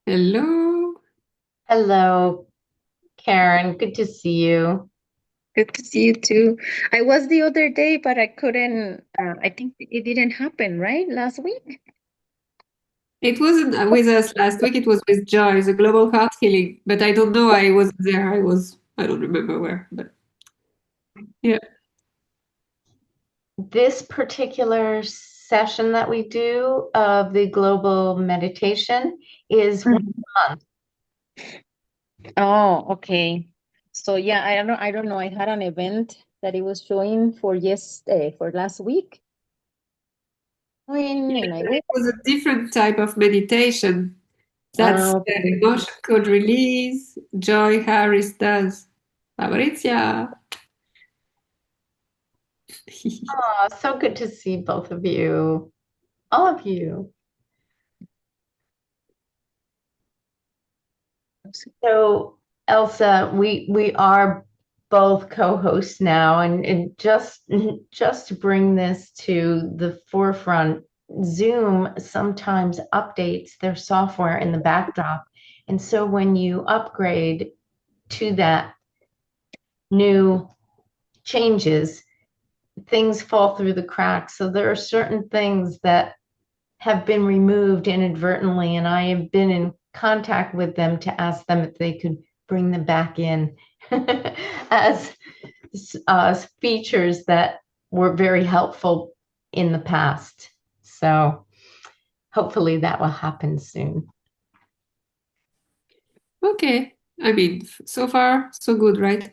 Hello. Hello, Karen. Good to see you. Good to see you too. I was the other day, but I couldn't. I think it didn't happen, right? Last week? It wasn't with us last week. It was with Joyce, the global heart healing. But I don't know. I wasn't there. I don't remember where. But yeah. This particular session that we do of the global meditation is once Mhm. a month. Oh, okay. So yeah, I don't know. I don't know. I had an event that it was showing for yesterday, for last week. Yeah, And I but went. it was a different type of meditation. That's the Okay. emotion code release. Joy Harris does. Fabrizia. Oh, so good to see both of you, all of you. So, Elsa, we are both co-hosts now, and just to bring this to the forefront, Zoom sometimes updates their software in the backdrop. And so when you upgrade to that new changes, things fall through the cracks. So there are certain things that have been removed inadvertently, and I have been in contact with them to ask them if they could bring them back in as features that were very helpful in the past. So hopefully that will happen soon. Okay. I mean, so far, so good, right?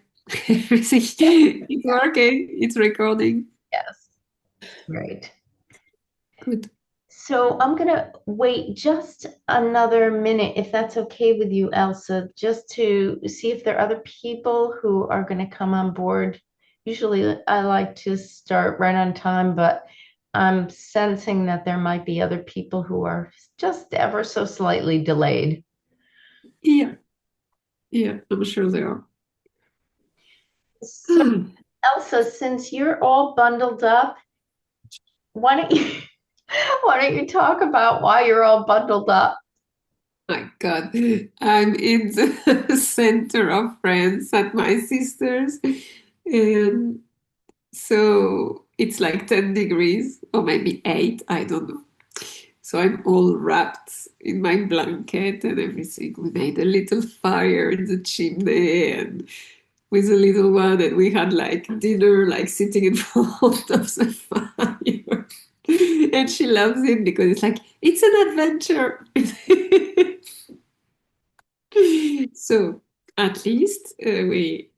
Everything is working. It's recording. Yes, great. Good. So I'm going to wait just another minute, if that's okay with you, Elsa, just to see if there are other people who are going to come on board. Usually I like to start right on time, but I'm sensing that there might be other people who are just ever so slightly delayed. Yeah. Yeah, I'm sure they are. So, Elsa, since you're all bundled up, why don't you why don't you talk about why you're all bundled up? My God, I'm in the center of France at my sister's, and so it's like 10 degrees or maybe 8, I don't know. So I'm all wrapped in my blanket and everything. We made a little fire in the chimney and with a little one, and we had like dinner, like sitting in front of the fire. And she loves it because it's like, it's an adventure. So at least we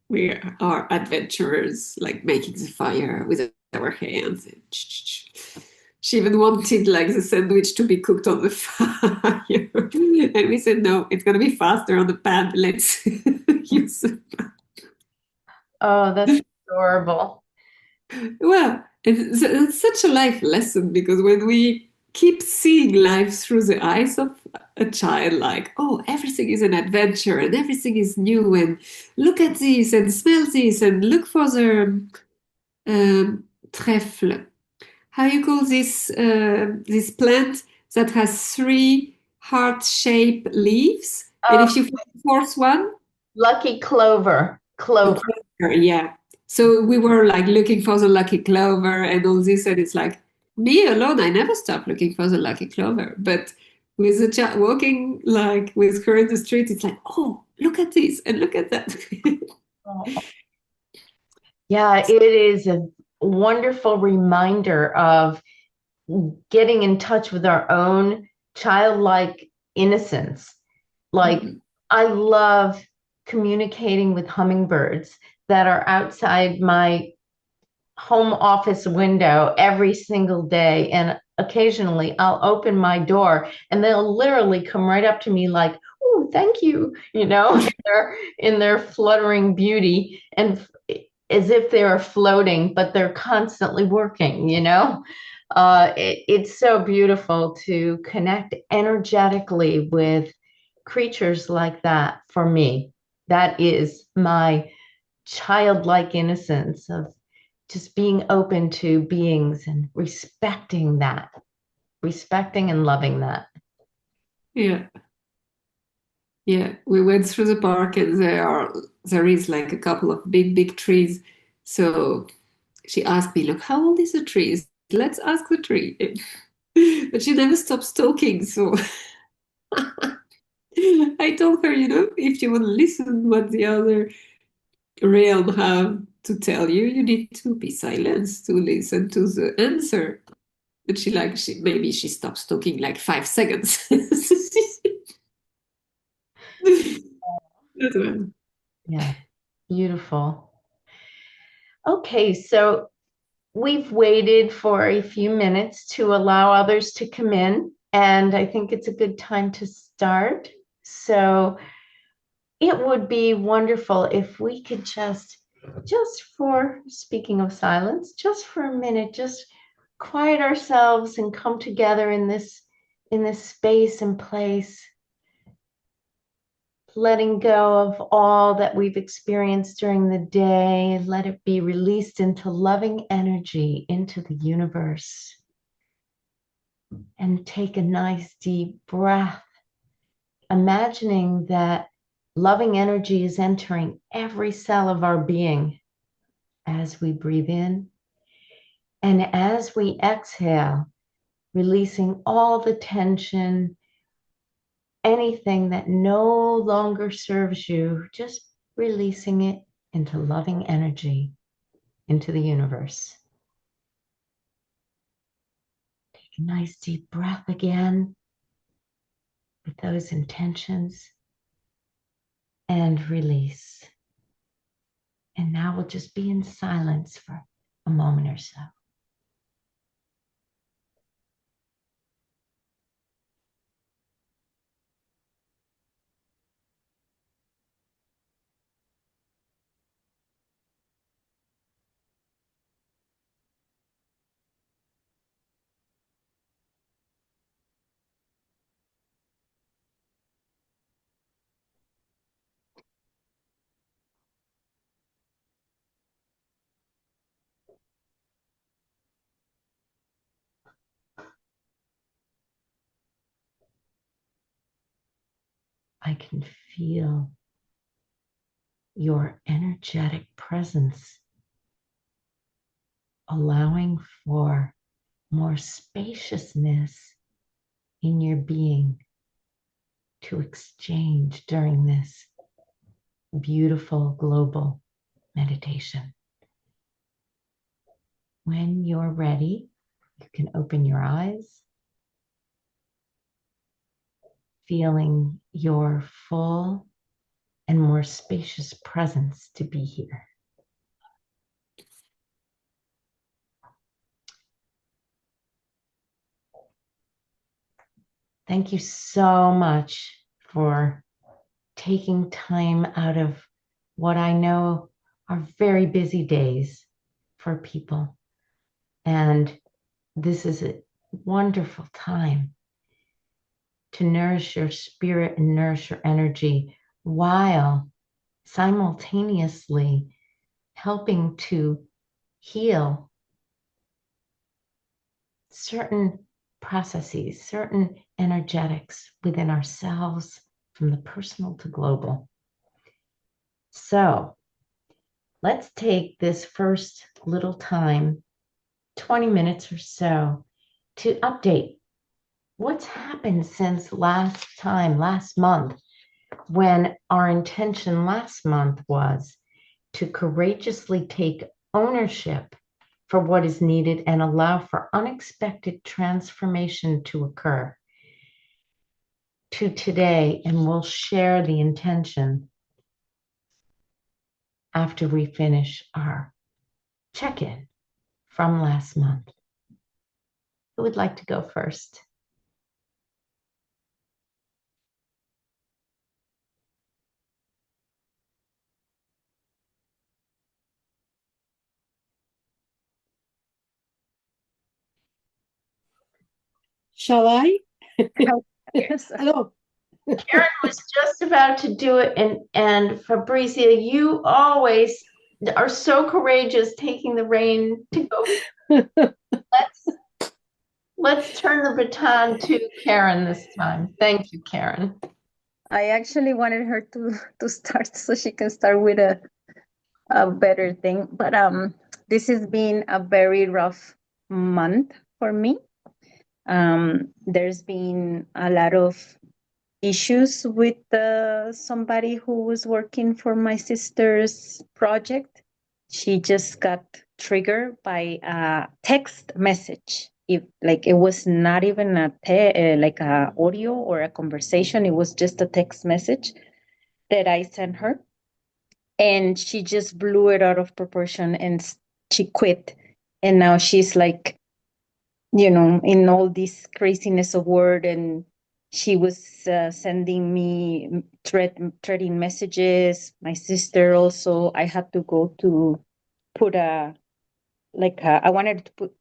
are adventurers, like making the fire with our hands. And she even wanted like the sandwich to be cooked on the fire, and we said no, it's gonna be faster on the pan. Let's use. Oh, that's adorable. Well, it's such a life lesson because when we keep seeing life through the eyes of a child, like, oh, everything is an adventure and everything is new, and look at this and smell this and look for the trèfle. How you call this plant that has three heart-shaped leaves, and Oh, if you find the fourth one, lucky clover. the Clover. clover, yeah. So we were like looking for the lucky clover and all this, and it's like me alone, I never stopped looking for the lucky clover. But with the child walking like with her in the street, it's like, oh, look at this and look at that. Oh, yeah, it is a wonderful reminder of getting in touch with our own childlike innocence. Like, Mhm. I love communicating with hummingbirds that are outside my home office window every single day. And occasionally I'll open my door and they'll literally come right up to me like, oh, thank you, in their fluttering beauty and as if they are floating, but they're constantly working. It's so beautiful to connect energetically with creatures like that for me. That is my childlike innocence of just being open to beings and respecting that, respecting and loving that. Yeah. Yeah, we went through the park and there is like a couple of big trees. So she asked me, look, how old is the tree? Let's ask the tree. But she never stops talking. So I told her, if you want to listen what the other realm have to tell you, you need to be silenced to listen to the answer. But maybe she stops talking like 5 seconds. That one. Yeah, beautiful. Okay, so we've waited for a few minutes to allow others to come in, and I think it's a good time to start. So it would be wonderful if we could just for speaking of silence, just for a minute, just quiet ourselves and come together in this space and place, letting go of all that we've experienced during the day, let it be released into loving energy into the universe. And take a nice deep breath, imagining that loving energy is entering every cell of our being as we breathe in. And as we exhale, releasing all the tension, anything that no longer serves you, just releasing it into loving energy into the universe. Take a nice deep breath again with those intentions and release. And now we'll just be in silence for a moment or so. I can feel your energetic presence, allowing for more spaciousness in your being to exchange during this beautiful global meditation. When you're ready, you can open your eyes, feeling your full and more spacious presence to be here. Thank you so much for taking time out of what I know are very busy days for people. And this is a wonderful time to nourish your spirit and nourish your energy while simultaneously helping to heal certain processes, certain energetics within ourselves from the personal to global. So let's take this first little time, 20 minutes or so, to update what's happened since last month, when our intention last month was to courageously take ownership for what is needed and allow for unexpected transformation to occur, to today. And we'll share the intention after we finish our check-in from last month. Who would like to go first? Shall I? Yes. Hello. Karen was just about to do it, and Fabricia, you always are so courageous taking the reign to go. Let's turn the baton to Karen this time. Thank you, Karen. I actually wanted her to start so she can start with a better thing. But this has been a very rough month for me. There's been a lot of issues with somebody who was working for my sister's project. She just got triggered by a text message. It was not even like a audio or a conversation. It was just a text message that I sent her, and she just blew it out of proportion and she quit. And now she's like, in all this craziness of word, and she was sending me threatening messages. My sister also, I had to go to put I wanted to put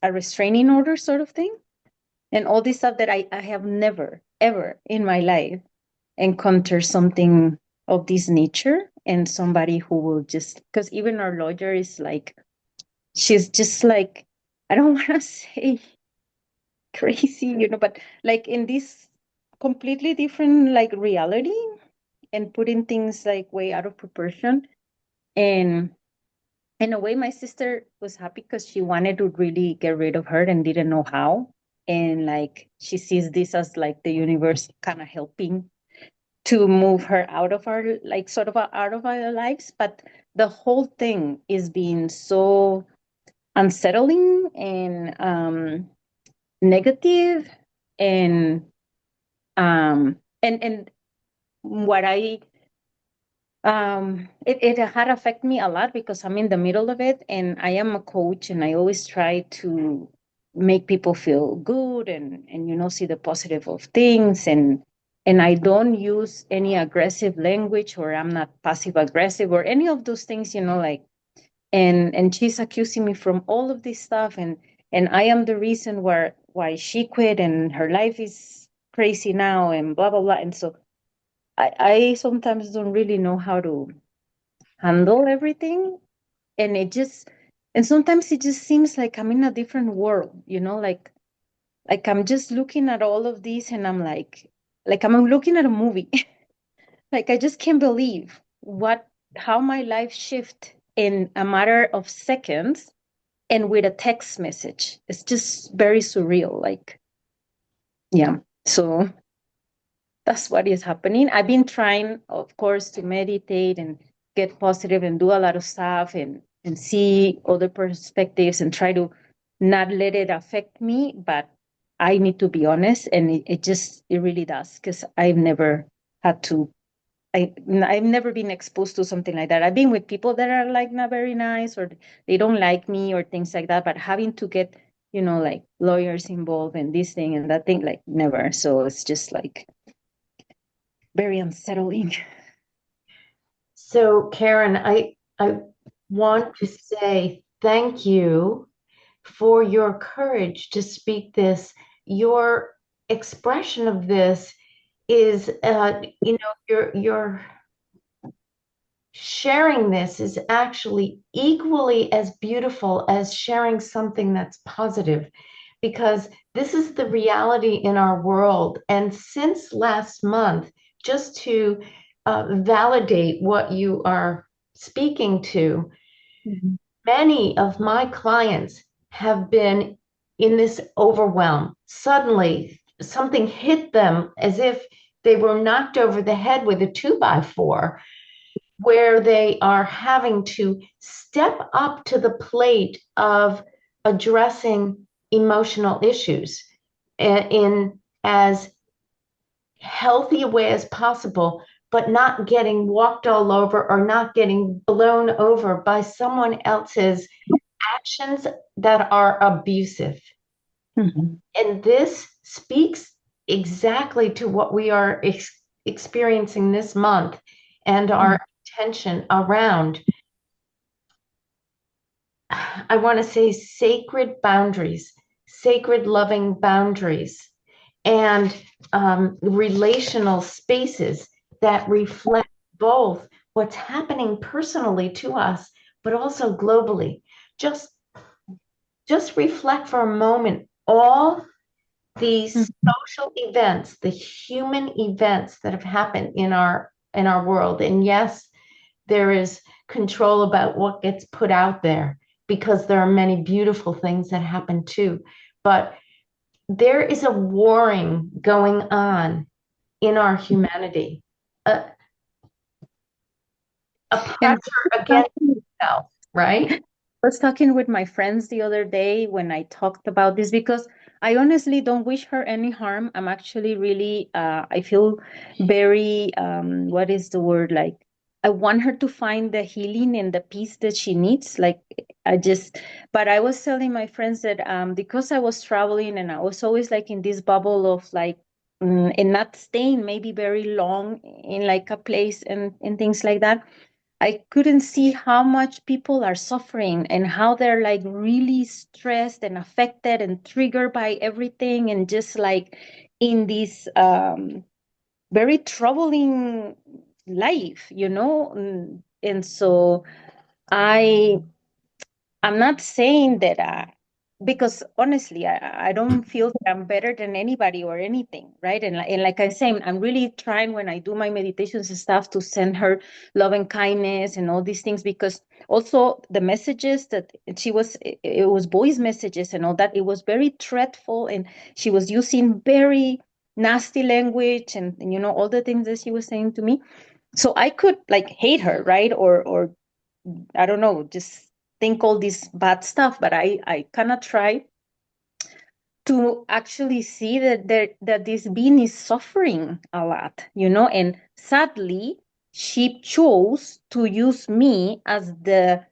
a restraining order sort of thing, and all this stuff that I have never, ever in my life encountered something of this nature, and somebody who will just, because even our lawyer is like, she's just like, I don't want to say crazy, but like in this completely different like reality, and putting things like way out of proportion. And in a way, my sister was happy because she wanted to really get rid of her and didn't know how. And like she sees this as like the universe kind of helping to move her out of our, like, sort of out of our lives. But the whole thing is being so unsettling and negative, and and what it had affected me a lot because I'm in the middle of it, and I am a coach, and I always try to make people feel good, and see the positive of things, and I don't use any aggressive language, or I'm not passive aggressive or any of those things, like. And she's accusing me from all of this stuff, and I am the reason why she quit, and her life is crazy now, and blah blah blah. And so I sometimes don't really know how to handle everything, and sometimes it just seems like I'm in a different world, like I'm just looking at all of these, and I'm like I'm looking at a movie. Like I just can't believe how my life shift in a matter of seconds, and with a text message. It's just very surreal. Like, yeah. So that's what is happening. I've been trying, of course, to meditate and get positive and do a lot of stuff, and see other perspectives, and try to not let it affect me. But I need to be honest, and it really does, because I've never had to. I've never been exposed to something like that. I've been with people that are like not very nice, or they don't like me, or things like that. But having to get, like lawyers involved and this thing and that thing, like never. So it's just like very unsettling. So, Karen, I want to say thank you for your courage to speak this. Your expression of this is, your sharing this is actually equally as beautiful as sharing something that's positive, because this is the reality in our world. And since last month, just to validate what you are speaking to, Mhm. many of my clients have been in this overwhelm. Suddenly, something hit them as if they were knocked over the head with a 2x4, where they are having to step up to the plate of addressing emotional issues in as healthy a way as possible, but not getting walked all over or not getting blown over by someone else's actions that are abusive. Mhm. And this speaks exactly to what we are experiencing this month, and our intention around, I want to say, sacred boundaries, sacred loving boundaries, and relational spaces that reflect both what's happening personally to us, but also globally. Just reflect for a moment all these social events, the human events that have happened in our world. And yes, there is control about what gets put out there because there are many beautiful things that happen too. But there is a warring going on in our humanity, a, a And pressure against itself, right? was talking with my friends the other day when I talked about this because I honestly don't wish her any harm. I'm actually really, I feel very, what is the word? Like, I want her to find the healing and the peace that she needs. Like, I just, but I was telling my friends that because I was traveling and I was always like in this bubble of like, and not staying maybe very long in like a place and things like that. I couldn't see how much people are suffering and how they're like really stressed and affected and triggered by everything and just like in this very troubling life, you know? And so I I'm not saying that because honestly, I don't feel that I'm better than anybody or anything, right? And like I say, I'm really trying when I do my meditations and stuff to send her love and kindness and all these things because also the messages that she was, it was voice messages and all that, it was very threatful and she was using very nasty language and you know, all the things that she was saying to me. So I could like hate her, right? Or I don't know, just think all this bad stuff. But I cannot try to actually see that that this being is suffering a lot, you know, and sadly she chose to use me as the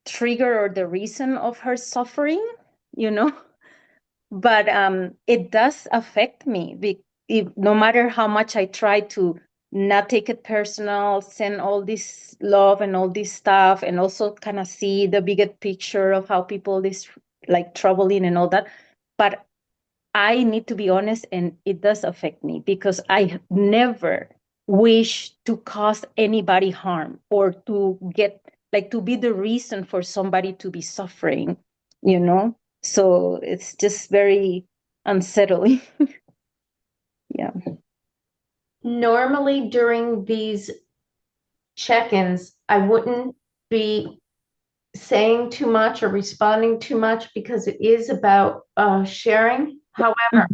trigger or the reason of her suffering, you know. But it does affect me no matter how much I try to not take it personal, send all this love and all this stuff, and also kind of see the bigger picture of how people is like troubling and all that. But I need to be honest, and it does affect me because I never wish to cause anybody harm or to get like to be the reason for somebody to be suffering, you know? So it's just very unsettling. Yeah. Normally, during these check-ins, I wouldn't be saying too much or responding too much because it is about sharing. However,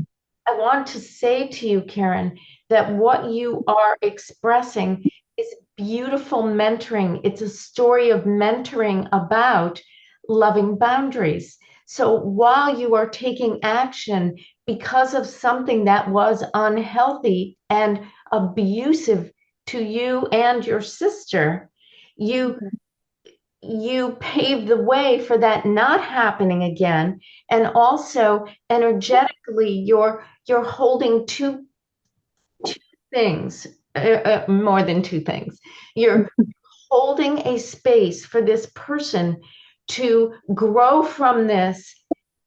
I want to say to you, Karen, that what you are expressing is beautiful mentoring. It's a story of mentoring about loving boundaries. So while you are taking action because of something that was unhealthy and abusive to you and your sister, you you pave the way for that not happening again. And also energetically you're holding two things, more than two things. You're holding a space for this person to grow from this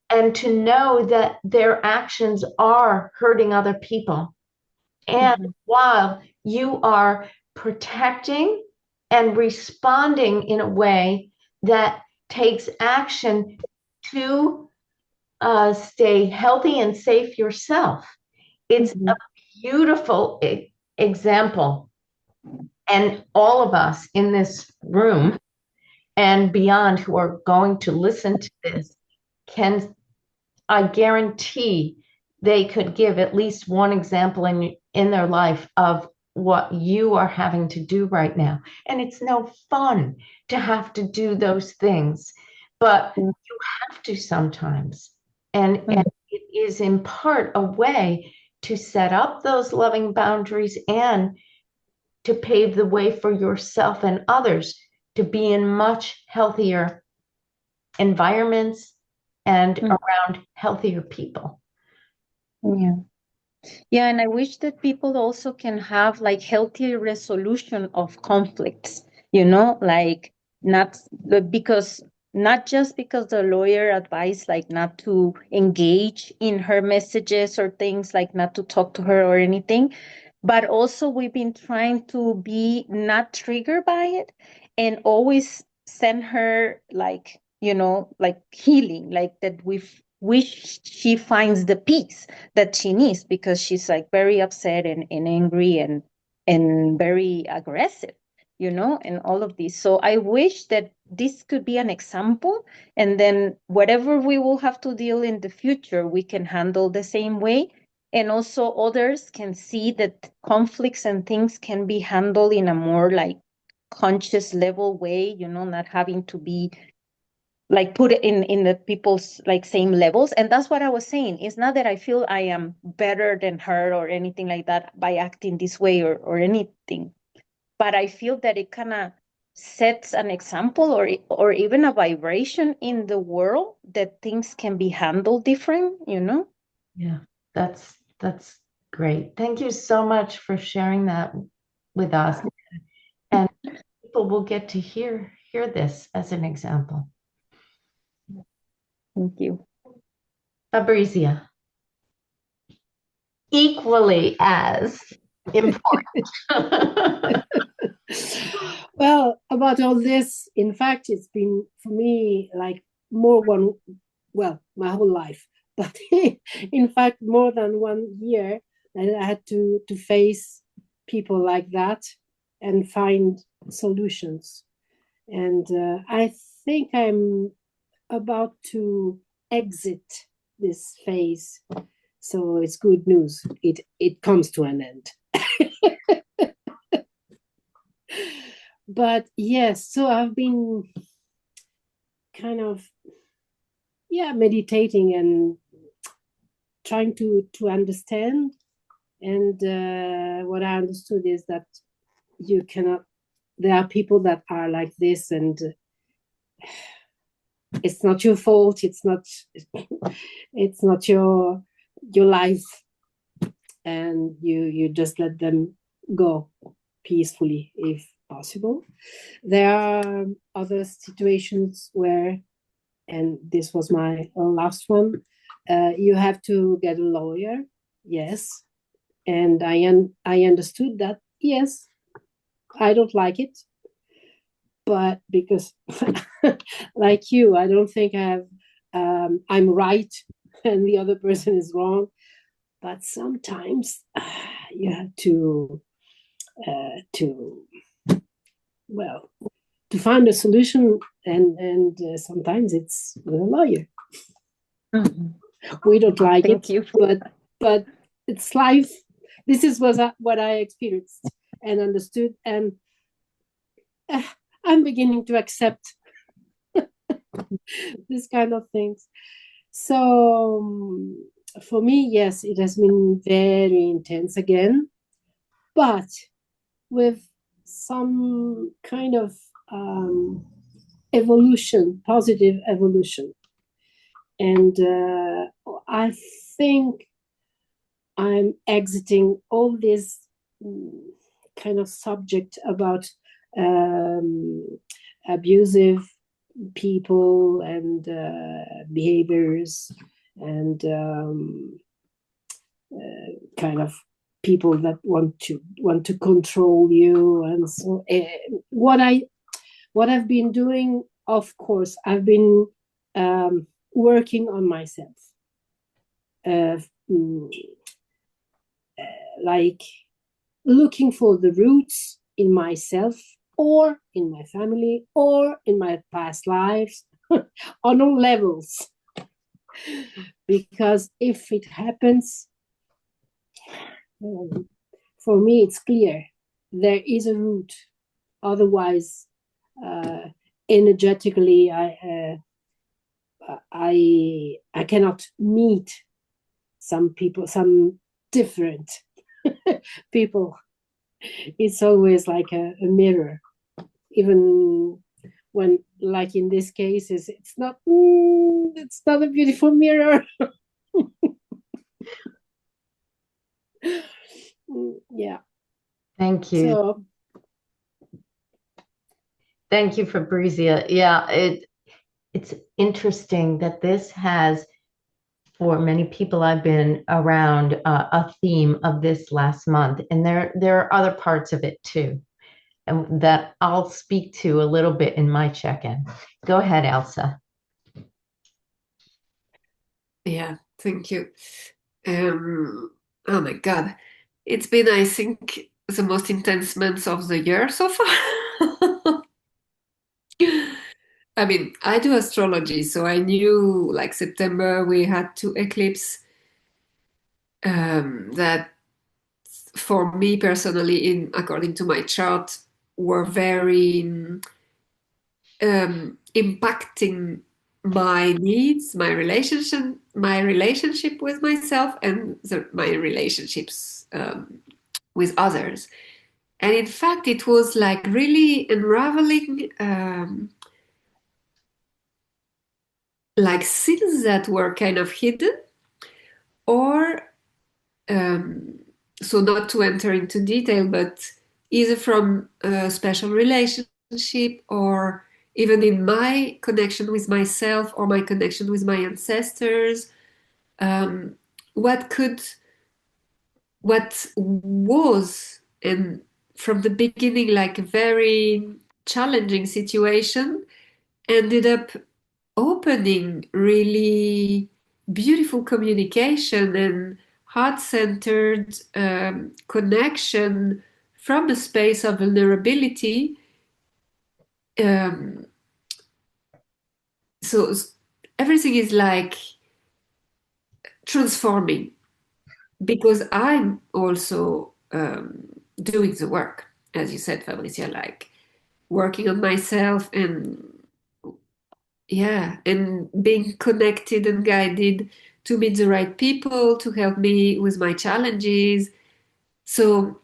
and to know that their actions are hurting other people. And Mhm. while you are protecting and responding in a way that takes action to stay healthy and safe yourself, it's a Mhm. beautiful example. And all of us in this room and beyond who are going to listen to this can, I guarantee they could give at least one example in their life of what you are having to do right now. And it's no fun to have to do those things, but you have to sometimes. And it is in part a way to set up those loving boundaries and to pave the way for yourself and others to be in much healthier environments and Mhm. around healthier people. Yeah. Yeah, and I wish that people also can have like healthy resolution of conflicts, you know, like not because not just because the lawyer advised like not to engage in her messages or things like not to talk to her or anything, but also we've been trying to be not triggered by it and always send her like, you know, like healing, like that wish she finds the peace that she needs, because she's like very upset and angry and very aggressive, and all of this. So I wish that this could be an example, and then whatever we will have to deal in the future, we can handle the same way. And also others can see that conflicts and things can be handled in a more like conscious level way, not having to be like put it in the people's like same levels. And that's what I was saying. It's not that I feel I am better than her or anything like that by acting this way or anything, but I feel that it kind of sets an example or even a vibration in the world that things can be handled different. Yeah, that's great. Thank you so much for sharing that with us. And people will get to hear this as an example. Thank you. Fabrizia, equally as important. Well, about all this, in fact, it's been for me like more my whole life, but in fact, more than 1 year that I had to face people like that and find solutions. And I think I'm about to exit this phase. So it's good news. It comes to an end. But yes, so I've been kind of meditating and trying to understand. And what I understood is that you cannot. There are people that are like this, and it's not your fault. It's not. It's not your life, and you just let them go peacefully if possible. There are other situations where, and this was my last one, you have to get a lawyer, yes. And I understood that, yes, I don't like it, but because like you, I don't think I'm right and the other person is wrong. But sometimes you have to well to find a solution, and sometimes it's with a lawyer. Mm-hmm. We don't like Thank it, you. but it's life. This is what I experienced and understood, and I'm beginning to accept this kind of things. So for me, yes, it has been very intense again, but with some kind of evolution, positive evolution. And I think I'm exiting all this kind of subject about abusive people and behaviors and kind of people that want to control you. And so what I've been doing, of course, I've been working on myself, like looking for the roots in myself or in my family or in my past lives on all levels. Because if it happens, for me, it's clear there is a root. Otherwise, energetically, I cannot meet some people, some different people. It's always like a mirror, even when, like in this case, it's not a beautiful mirror. Yeah. Thank you. So, thank you, Fabrizia. Yeah, it's interesting that this has, for many people I've been around, a theme of this last month, and there are other parts of it too, and that I'll speak to a little bit in my check-in. Go ahead, Elsa. Yeah, thank you. Oh my God. It's been, I think, the most intense months of the year so far. I mean, I do astrology, so I knew like September we had two eclipses that for me personally, in according to my chart, were very impacting my needs, my relationship with myself, and my relationships with others. And in fact, it was like really unraveling, like things that were kind of hidden, or um, so not to enter into detail, but either from a special relationship or even in my connection with myself or my connection with my ancestors, um, what could, what was, and from the beginning, like a very challenging situation, ended up opening really beautiful communication and heart-centered connection from a space of vulnerability. Um, so everything is like transforming because I'm also doing the work, as you said, Fabricia, like working on myself and yeah, and being connected and guided to meet the right people to help me with my challenges. So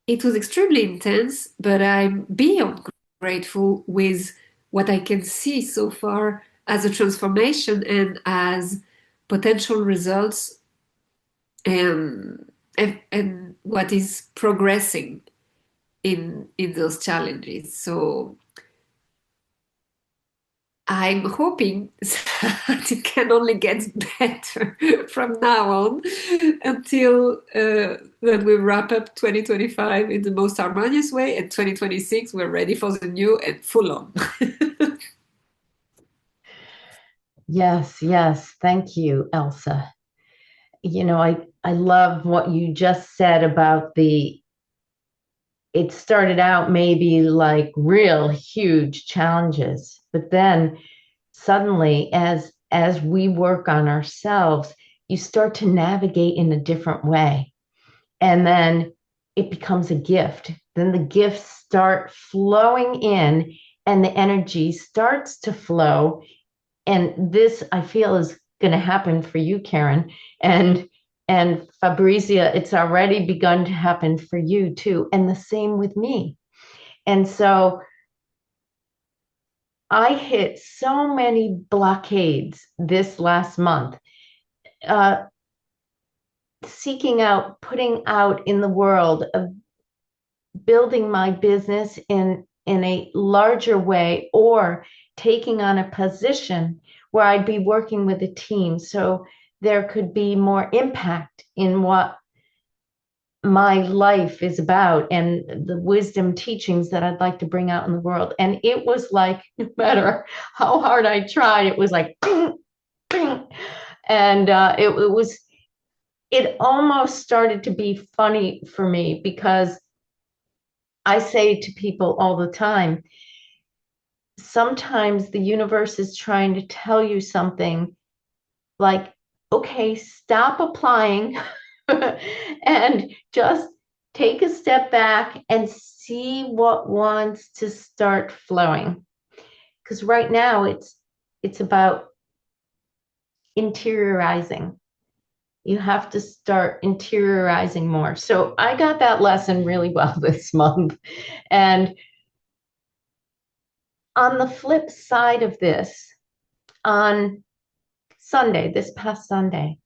it was extremely intense, but I'm beyond grateful with what I can see so far as a transformation and as potential results and what is progressing in those challenges. So I'm hoping that it can only get better from now on until that we wrap up 2025 in the most harmonious way, and 2026 we're ready for the new and full on. Yes, yes. Thank you, Elsa. I love what you just said about it started out maybe like real huge challenges, but then suddenly as we work on ourselves, you start to navigate in a different way. And then it becomes a gift. Then the gifts start flowing in and the energy starts to flow. And this I feel is going to happen for you, Karen. And Fabrizia, it's already begun to happen for you too. And the same with me. And so I hit so many blockades this last month, uh, seeking out, putting out in the world, building my business in a larger way, or taking on a position where I'd be working with a team. So there could be more impact in what my life is about and the wisdom teachings that I'd like to bring out in the world. And it was like, no matter how hard I tried, it was like, bing, bing. And it almost started to be funny for me because I say to people all the time, sometimes the universe is trying to tell you something like, okay, stop applying and just take a step back and see what wants to start flowing. Because right now it's about interiorizing. You have to start interiorizing more. So I got that lesson really well this month. And on the flip side of this, on Sunday, this past Sunday,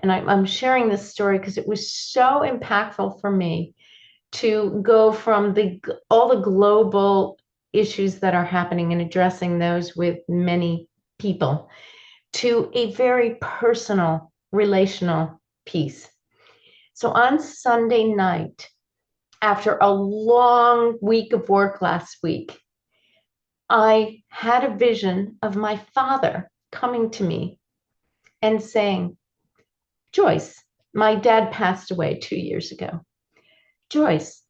and I'm sharing this story because it was so impactful for me to go from all the global issues that are happening and addressing those with many people to a very personal relational piece. So on Sunday night, after a long week of work last week, I had a vision of my father coming to me and saying, Joyce, my dad passed away 2 years ago. Joyce,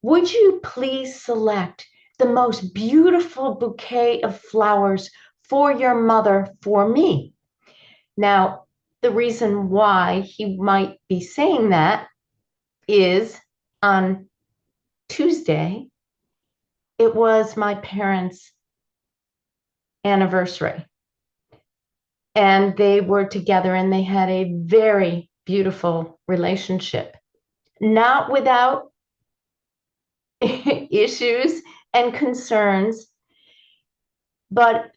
would you please select the most beautiful bouquet of flowers for your mother for me? Now, the reason why he might be saying that is on Tuesday, it was my parents' anniversary. And they were together and they had a very beautiful relationship, not without issues and concerns, but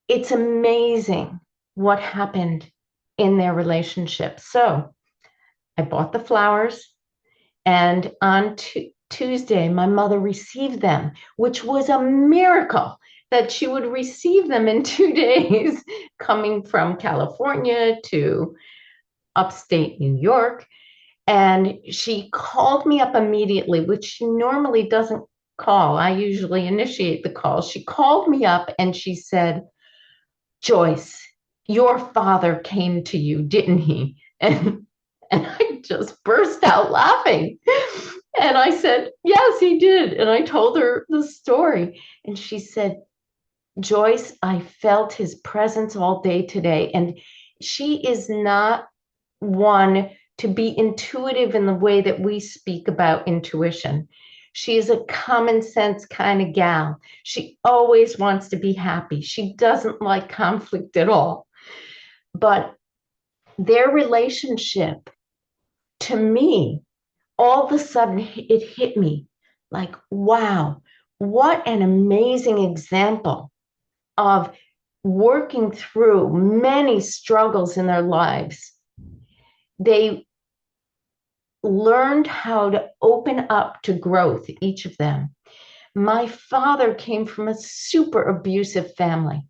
it's amazing what happened in their relationship. So I bought the flowers, and on Tuesday, my mother received them, which was a miracle that she would receive them in 2 days, coming from California to upstate New York. And she called me up immediately, which she normally doesn't call. I usually initiate the call. She called me up and she said, Joyce, your father came to you, didn't he? And I just burst out laughing. And I said, yes, he did. And I told her the story. And she said, Joyce, I felt his presence all day today. And she is not one to be intuitive in the way that we speak about intuition. She is a common sense kind of gal. She always wants to be happy. She doesn't like conflict at all. But their relationship, to me, all of a sudden it hit me like, wow, what an amazing example of working through many struggles in their lives. They learned how to open up to growth, each of them. My father came from a super abusive family,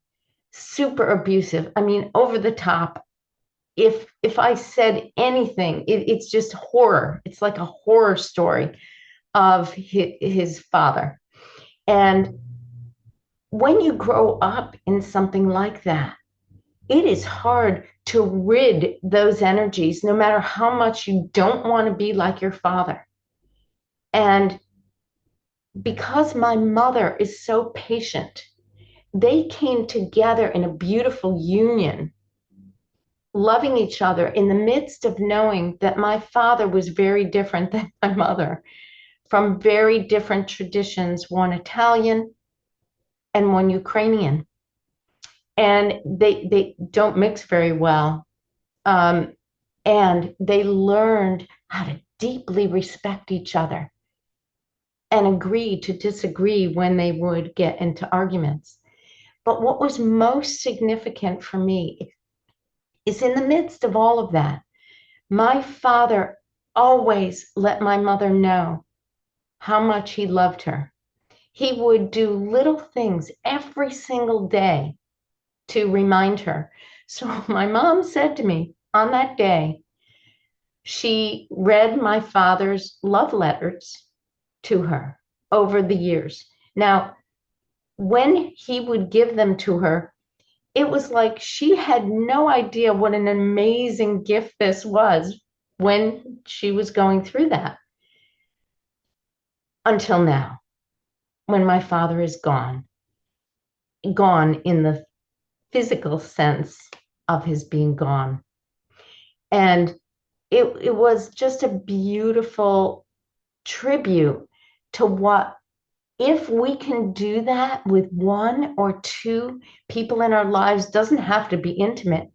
super abusive. I mean, over the top. If I said anything, it's just horror. It's like a horror story of his father. And when you grow up in something like that, it is hard to rid those energies, no matter how much you don't want to be like your father. And because my mother is so patient, they came together in a beautiful union, loving each other in the midst of knowing that my father was very different than my mother, from very different traditions, one Italian and one Ukrainian. And they don't mix very well. And they learned how to deeply respect each other and agree to disagree when they would get into arguments. But what was most significant for me is in the midst of all of that, my father always let my mother know how much he loved her. He would do little things every single day to remind her. So my mom said to me on that day, she read my father's love letters to her over the years. Now, when he would give them to her, it was like she had no idea what an amazing gift this was when she was going through that. Until now, when my father is gone in the physical sense of his being gone. And it was just a beautiful tribute to what, if we can do that with one or two people in our lives, doesn't have to be intimate,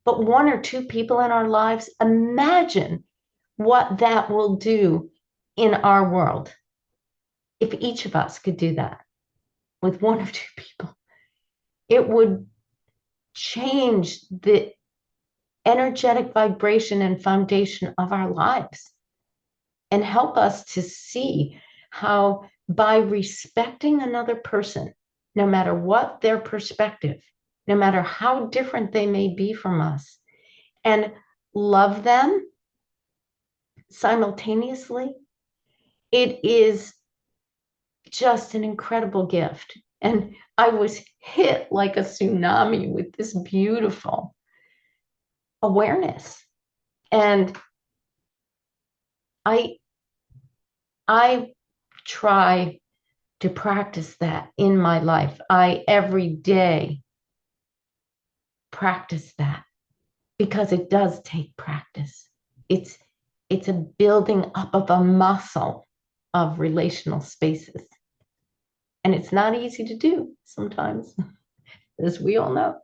but one or two people in our lives, imagine what that will do in our world. If each of us could do that with one or two people, it would change the energetic vibration and foundation of our lives and help us to see how, by respecting another person, no matter what their perspective, no matter how different they may be from us, and love them simultaneously, it is just an incredible gift. And I was hit like a tsunami with this beautiful awareness. And I I try to practice that in my life. I every day practice that because it does take practice. It's it's a building up of a muscle of relational spaces. And it's not easy to do sometimes, as we all know.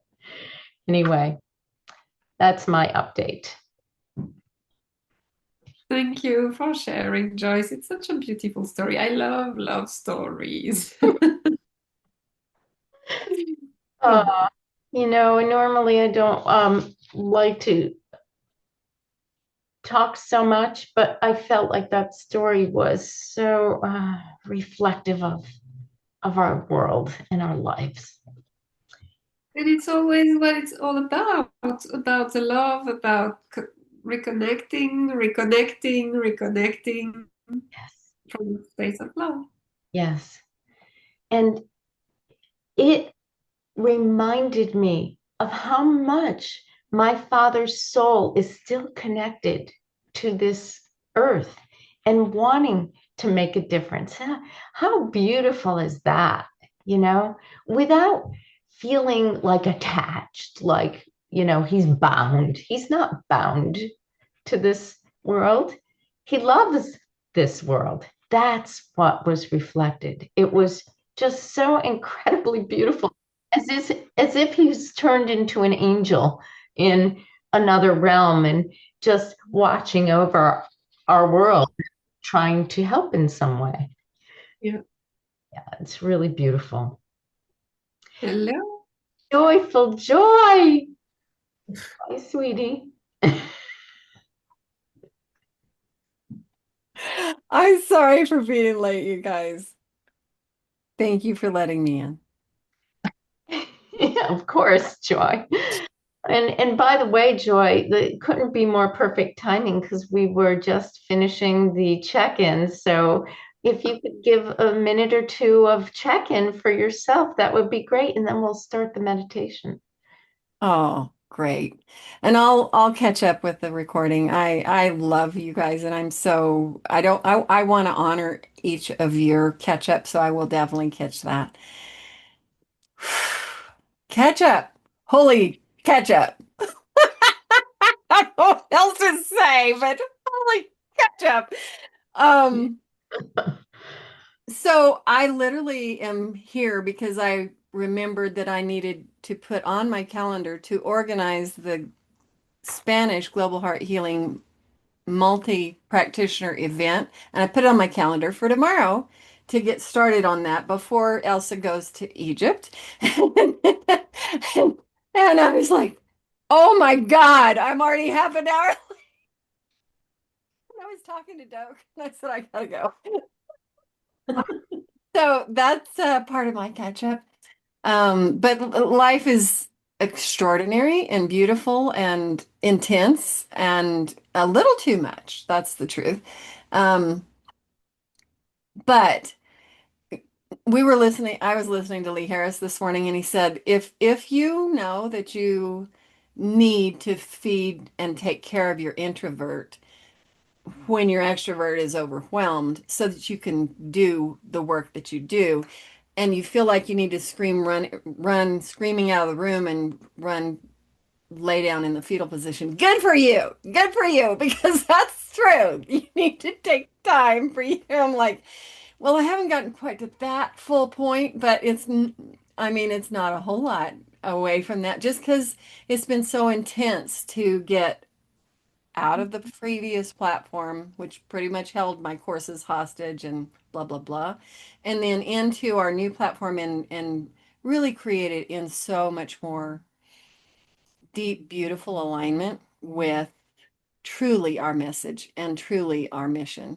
Anyway, that's my update. Thank you for sharing, Joyce. It's such a beautiful story. I love stories. Uh, normally I don't like to talk so much, but I felt like that story was so reflective of our world and our lives. And it's always what it's all about the love, about reconnecting Yes. from the space of love. Yes. And it reminded me of how much my father's soul is still connected to this earth and wanting to make a difference. How beautiful is that, without feeling like attached, like, he's bound. He's not bound to this world. He loves this world. That's what was reflected. It was just so incredibly beautiful, as if he's turned into an angel in another realm and just watching over our world, trying to help in some way. Yeah. Yeah, it's really beautiful. Hello. Joyful joy. Hi, sweetie. I'm sorry for being late, you guys. Thank you for letting me in. Yeah, of course, Joy. And by the way, Joy, it couldn't be more perfect timing because we were just finishing the check-in. So if you could give a minute or two of check-in for yourself, that would be great. And then we'll start the meditation. Oh, great. And I'll catch up with the recording. I love you guys and I want to honor each of your catch up, so I will definitely catch that. Catch up. Holy catch up. I don't know what else to say, but holy catch up. Um, so I literally am here because I remembered that I needed to put on my calendar to organize the Spanish Global Heart Healing multi-practitioner event. And I put it on my calendar for tomorrow to get started on that before Elsa goes to Egypt. And I was like, oh my God, I'm already half an hour. I was talking to Doug and I said, I gotta go. So that's part of my catch up. But life is extraordinary and beautiful and intense and a little too much. That's the truth. Um, but I was listening to Lee Harris this morning and he said, if you know that you need to feed and take care of your introvert when your extrovert is overwhelmed so that you can do the work that you do, and you feel like you need to run screaming out of the room and run lay down in the fetal position. Good for you. Good for you, because that's true. You need to take time for you. I'm like, well, I haven't gotten quite to that full point, but I mean, it's not a whole lot away from that just because it's been so intense to get out of the previous platform, which pretty much held my courses hostage and blah, blah, blah, and then into our new platform and really create it in so much more deep, beautiful alignment with truly our message and truly our mission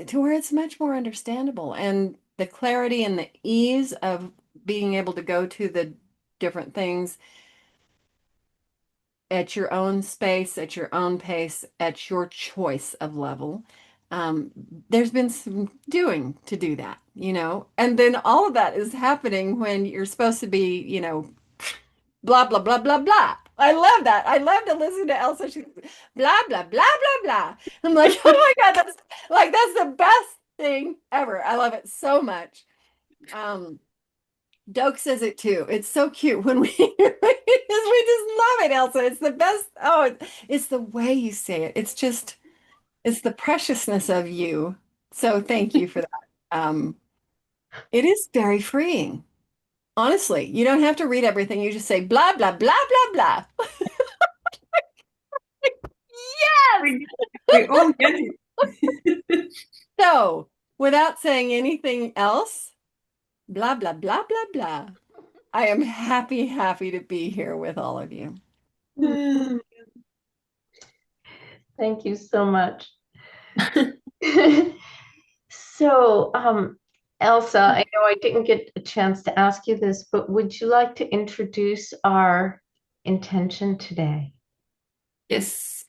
to where it's much more understandable. And the clarity and the ease of being able to go to the different things at your own space, at your own pace, at your choice of level, there's been some doing to do that, and then all of that is happening when you're supposed to be, blah, blah, blah, blah, blah. I love that. I love to listen to Elsa. She's blah, blah, blah, blah, blah. I'm like, oh my God, that's the best thing ever. I love it so much. Doke says it too. It's so cute when we we just love it, Elsa. It's the best. Oh, it's the way you say it. It's the preciousness of you. So thank you for that. It is very freeing. Honestly, you don't have to read everything. You just say blah, blah, blah, blah, blah. Yes. We all get it. So, without saying anything else, blah, blah, blah, blah, blah. I am happy, happy to be here with all of you. Thank you so much. So, Elsa, I know I didn't get a chance to ask you this, but would you like to introduce our intention today? Yes.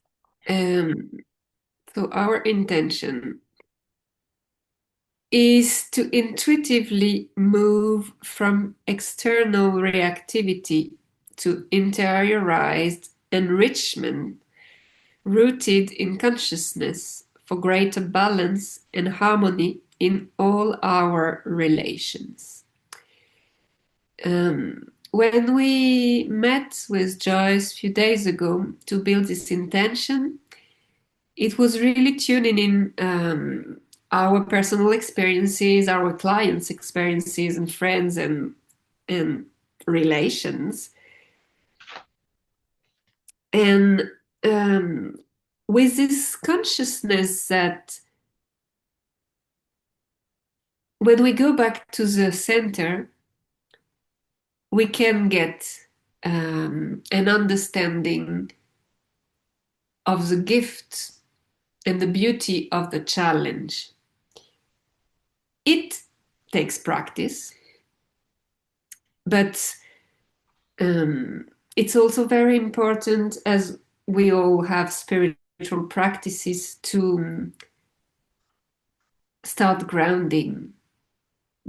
So our intention is to intuitively move from external reactivity to interiorized enrichment rooted in consciousness for greater balance and harmony in all our relations. When we met with Joyce a few days ago to build this intention, it was really tuning in our personal experiences, our clients' experiences, and friends and relations. And with this consciousness that when we go back to the center, we can get an understanding of the gift and the beauty of the challenge. It takes practice, but it's also very important, as we all have spiritual practices, to start grounding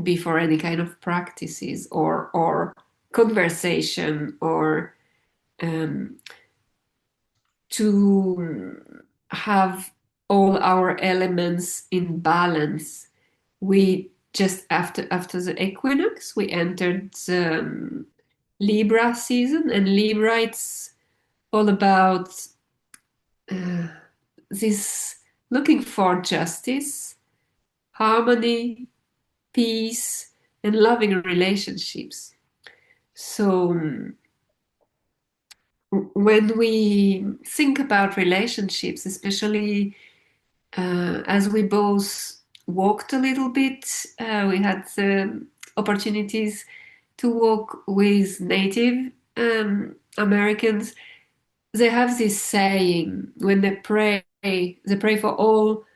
before any kind of practices or conversation, or to have all our elements in balance. We just after the equinox, we entered Libra season, and Libra, it's all about this looking for justice, harmony, peace, and loving relationships. So when we think about relationships, especially as we both walked a little bit, we had opportunities to walk with Native Americans. They have this saying when they pray for all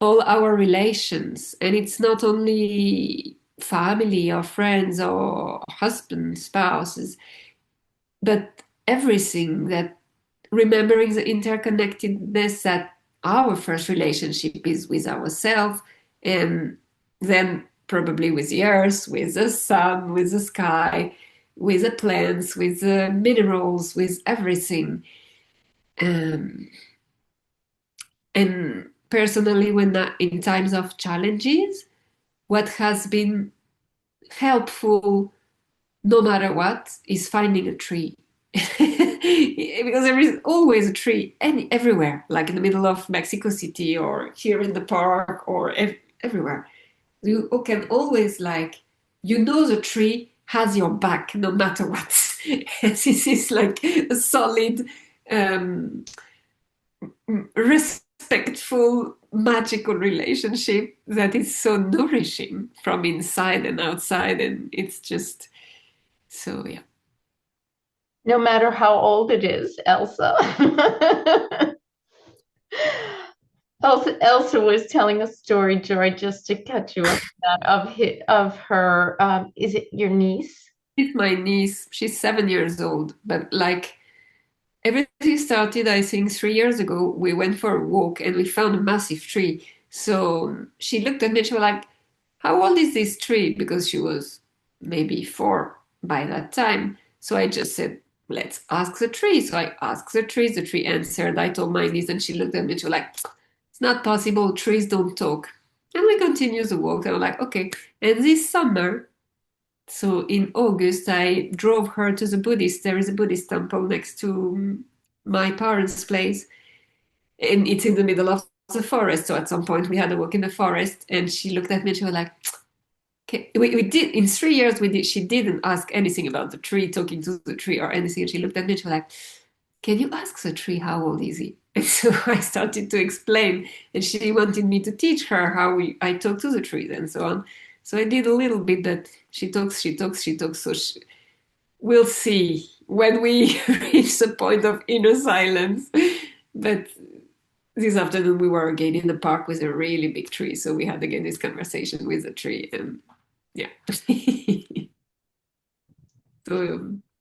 our relations, and it's not only family or friends or husband, spouses, but everything, that remembering the interconnectedness, that our first relationship is with ourselves, and then probably with the earth, with the sun, with the sky, with the plants, with the minerals, with everything. And personally, in times of challenges, what has been helpful, no matter what, is finding a tree. Because there is always a tree everywhere, like in the middle of Mexico City or here in the park or everywhere. You can always, the tree has your back no matter what. This is like a solid, respectful, magical relationship that is so nourishing from inside and outside, and it's just so, yeah. No matter how old it is, Elsa. Elsa was telling a story, Joy, just to catch you up, of her. Is it your niece? It's my niece. She's 7 years old, but everything started, I think, 3 years ago. We went for a walk and we found a massive tree. So she looked at me and she was like, "How old is this tree?" Because she was maybe 4 by that time. So I just said, "Let's ask the tree." So I asked the tree. The tree answered. I told my niece, and she looked at me and she was like, "It's not possible. Trees don't talk." And we continued the walk. And I'm like, "Okay." And this summer, so in August, I drove her to the Buddhist. There is a Buddhist temple next to my parents' place, and it's in the middle of the forest. So at some point, we had a walk in the forest, and she looked at me and she was like, "Okay." We did in 3 years. We did. She didn't ask anything about the tree, talking to the tree or anything. And she looked at me and she was like, "Can you ask the tree how old is he?" And so I started to explain, and she wanted me to teach her how I talk to the trees and so on. So I did a little bit that she talks, she talks, she talks. So we'll see when we reach the point of inner silence. But this afternoon we were again in the park with a really big tree. So we had again this conversation with the tree. And yeah. So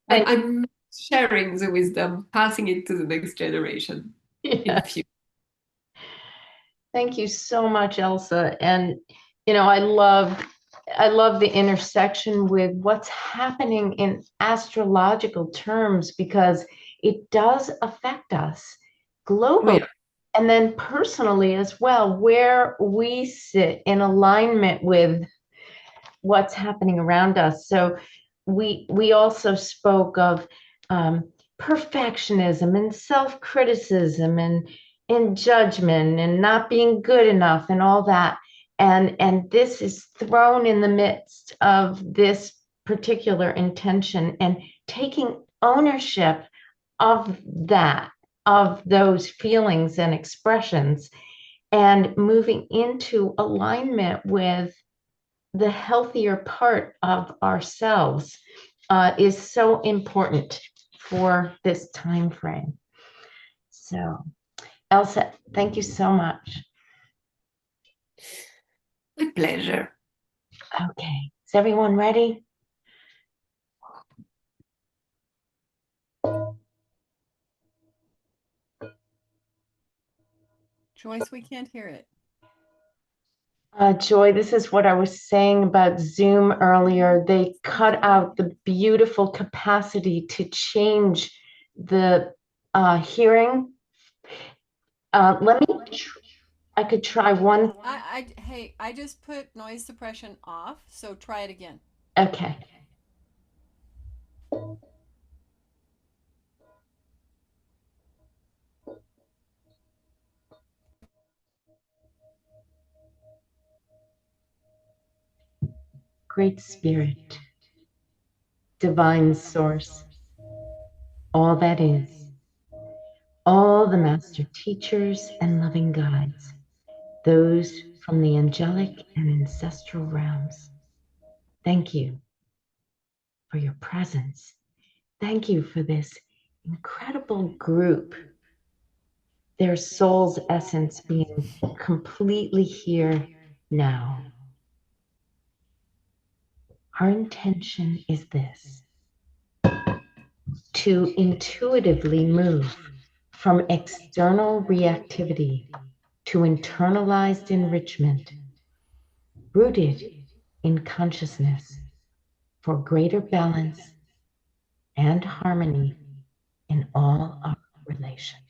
And I'm sharing the wisdom, passing it to the next generation in yeah, future. thank you so much, Elsa. And I love the intersection with what's happening in astrological terms because it does affect us Oh, globally yeah. and then personally as well, where we sit in alignment with what's happening around us. So we also spoke of perfectionism and self-criticism and judgment and not being good enough and all that. And this is thrown in the midst of this particular intention and taking ownership of that, of those feelings and expressions, and moving into alignment with the healthier part of ourselves is so important for this time frame. So, Elsa, thank you so much. My pleasure. Okay, is everyone ready? Joyce, we can't hear it. Joy, this is what I was saying about Zoom earlier. They cut out the beautiful capacity to change the hearing. Let me, I could try one. Hey, I just put noise suppression off, so try it again. Okay. Great Spirit, Divine Source, all that is, all the master teachers and loving guides, those from the angelic and ancestral realms. Thank you for your presence. Thank you for this incredible group, their soul's essence being completely here now. Our intention is this: to intuitively move from external reactivity to internalized enrichment, rooted in consciousness for greater balance and harmony in all our relations.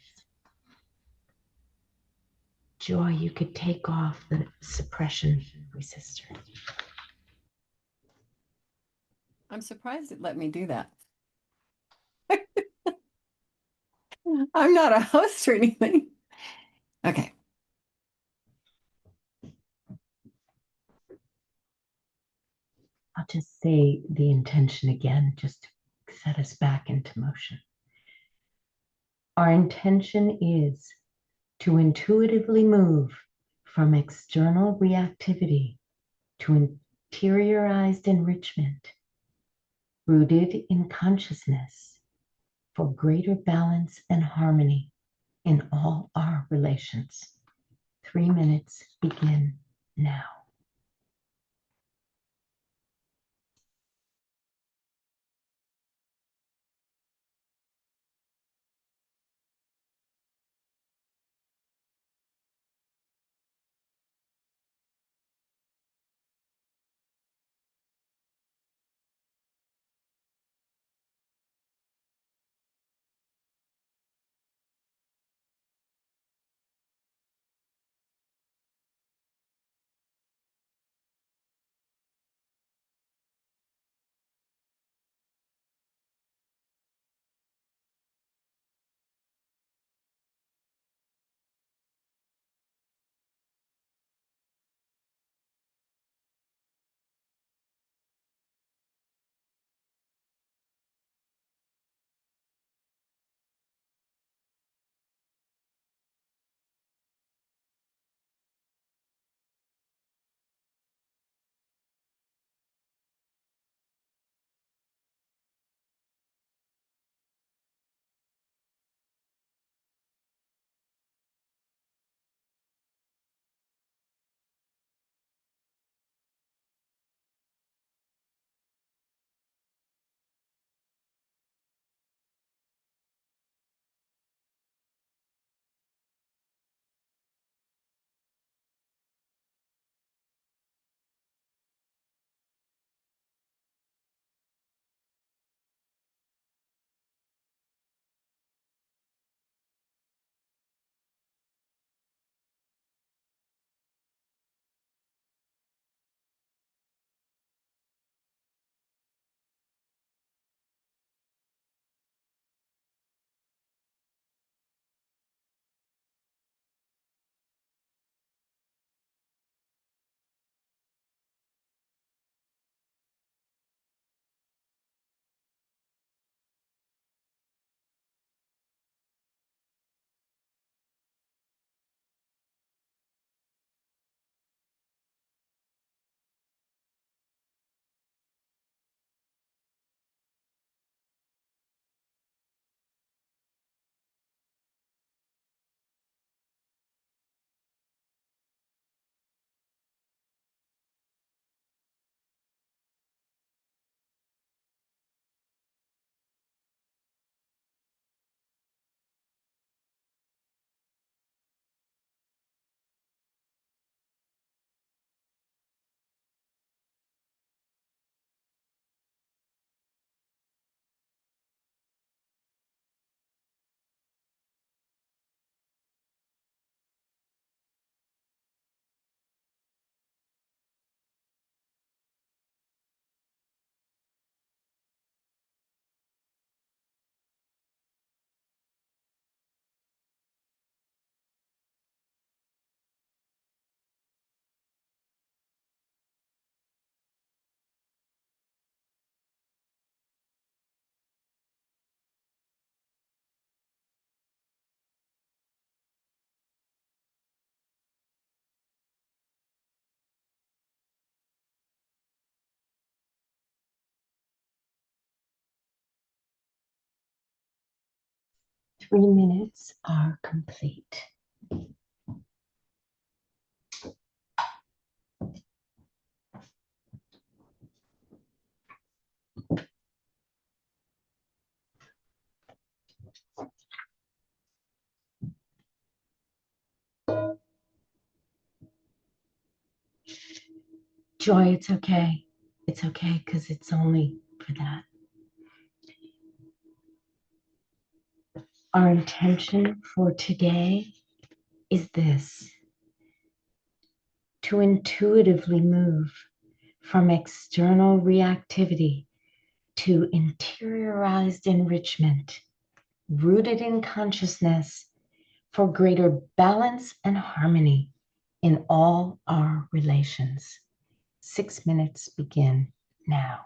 Joy, you could take off the suppression, my sister. I'm surprised it let me do that. I'm not a host or anything. Okay. I'll just say the intention again, just to set us back into motion. Our intention is to intuitively move from external reactivity to interiorized enrichment, rooted in consciousness for greater balance and harmony in all our relations. 3 minutes begin now. 3 minutes are complete. Joy, it's okay. It's okay because it's only for that. Our intention for today is this: to intuitively move from external reactivity to interiorized enrichment, rooted in consciousness for greater balance and harmony in all our relations. 6 minutes begin now.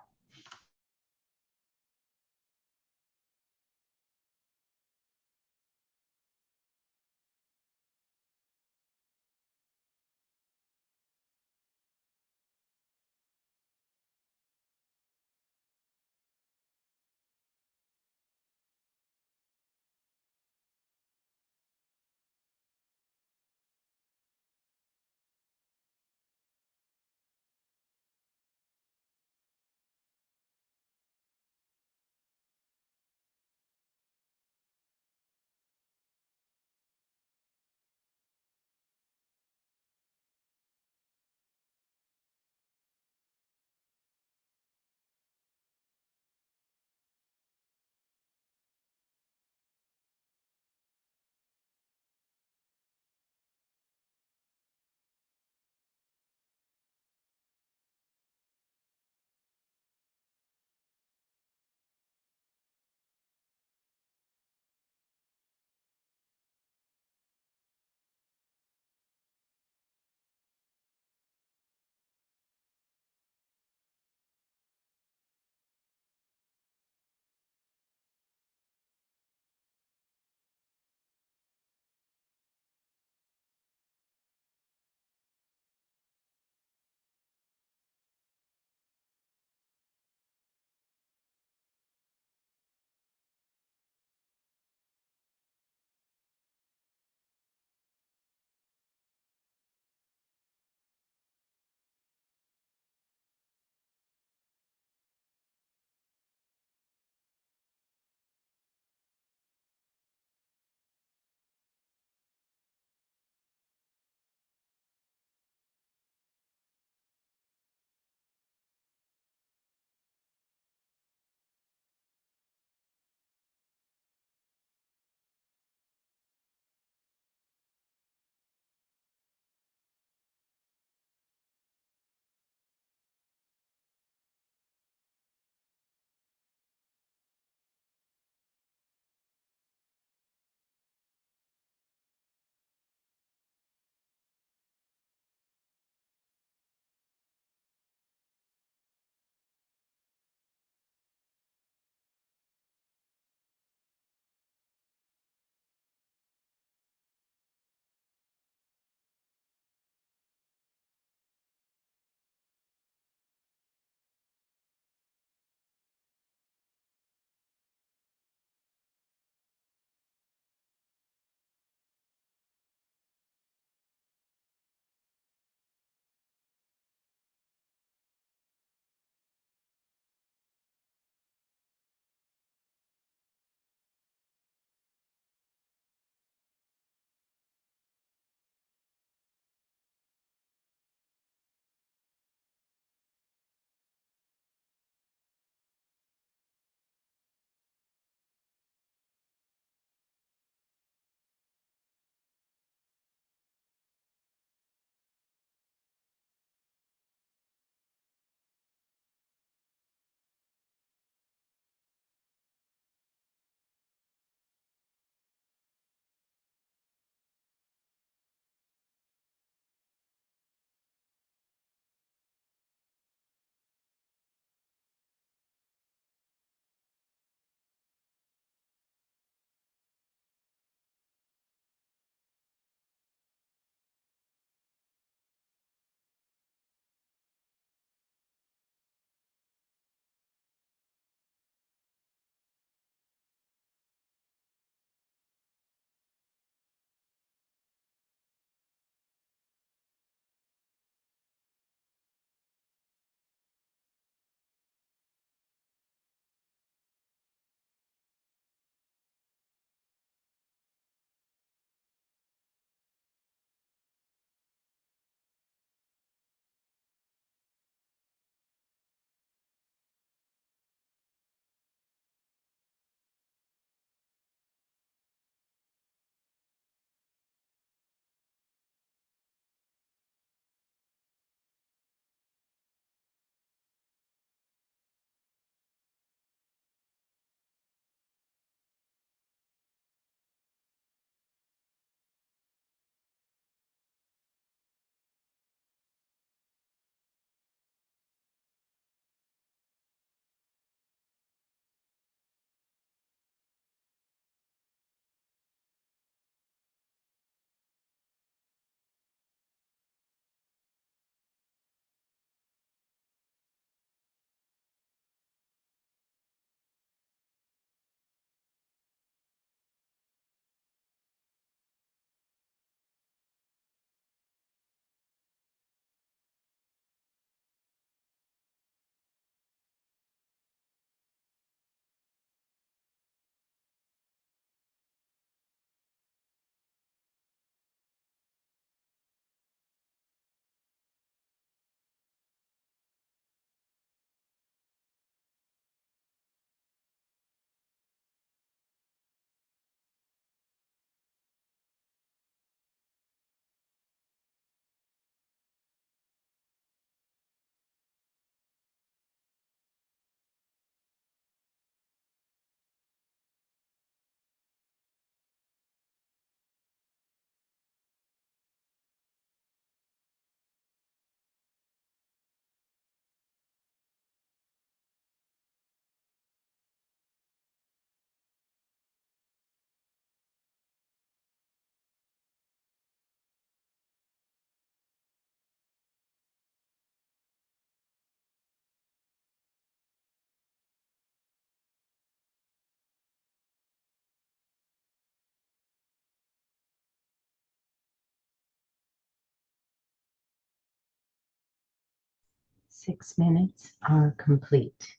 6 minutes are complete.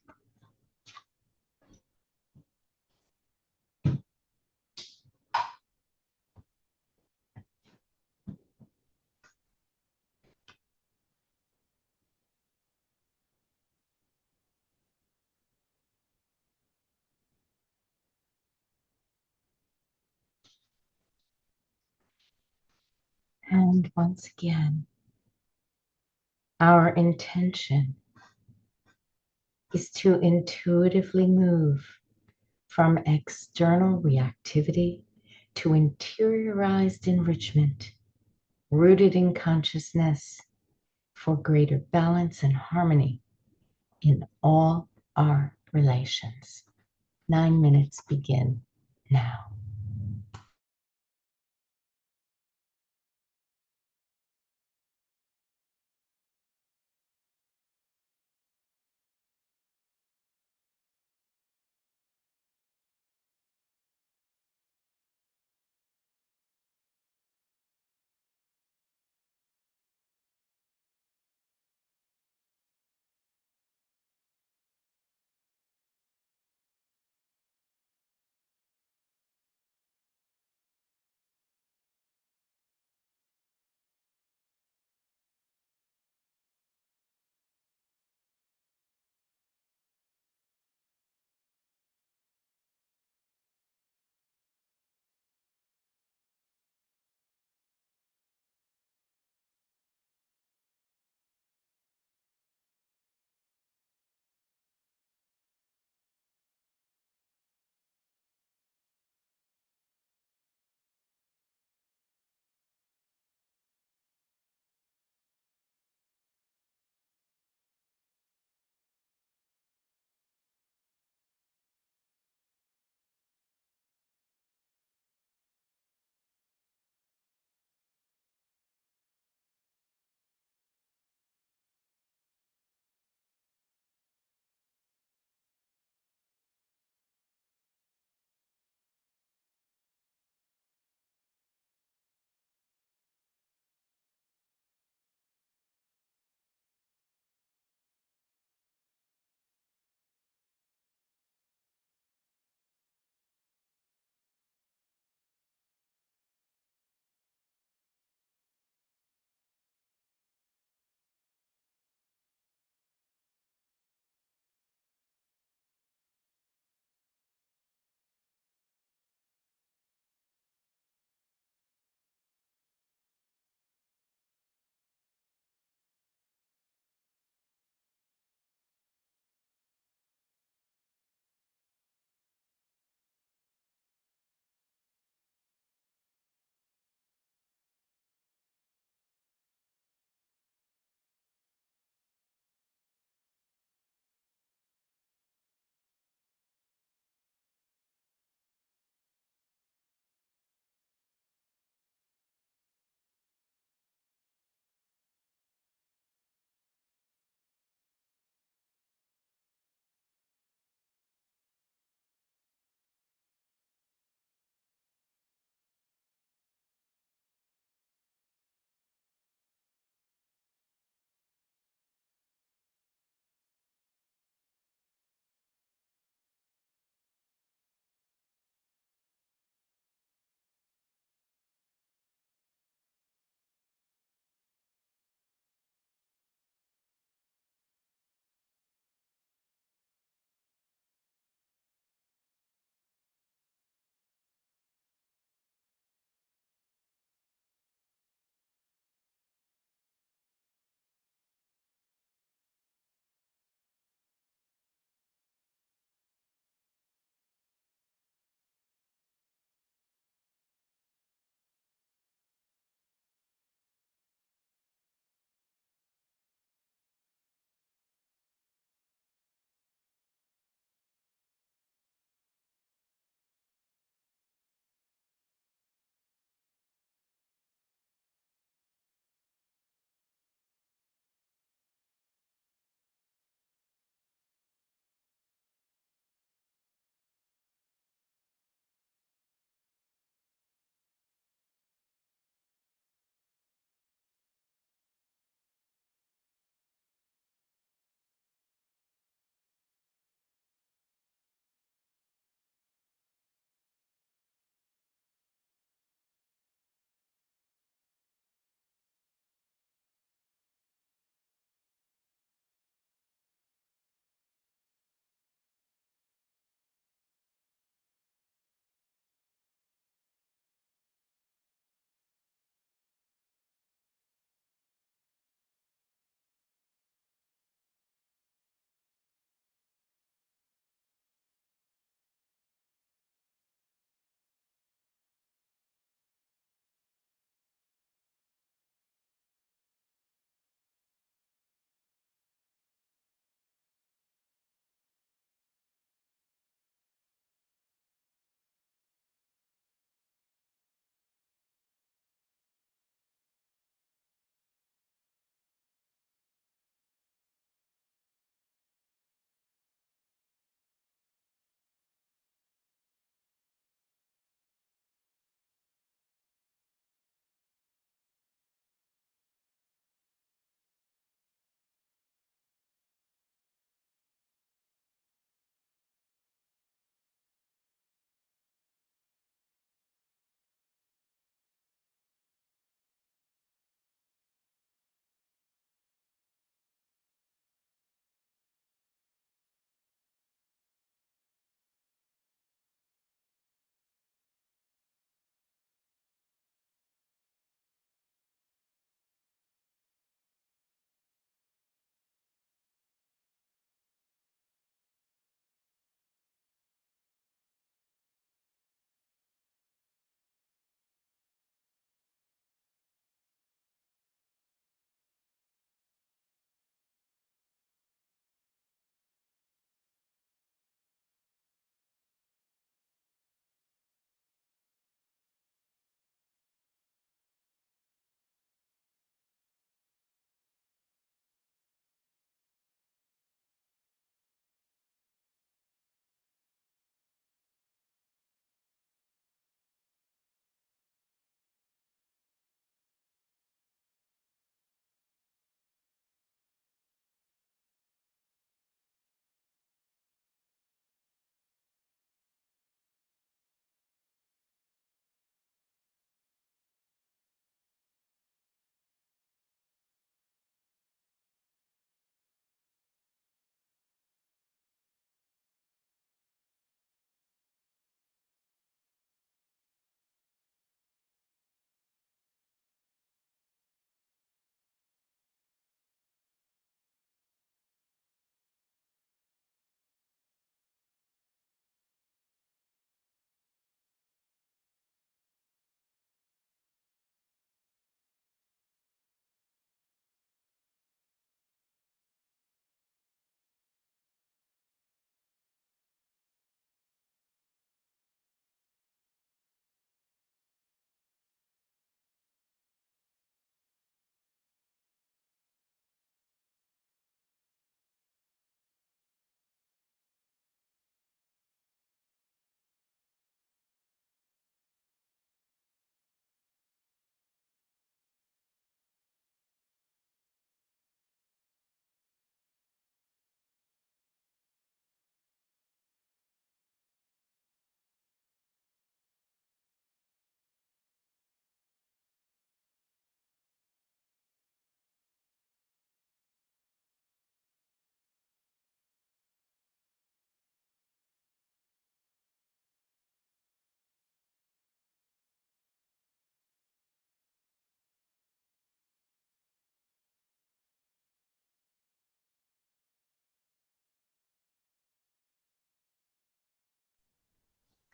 And once again, our intention is to intuitively move from external reactivity to interiorized enrichment, rooted in consciousness for greater balance and harmony in all our relations. 9 minutes begin now.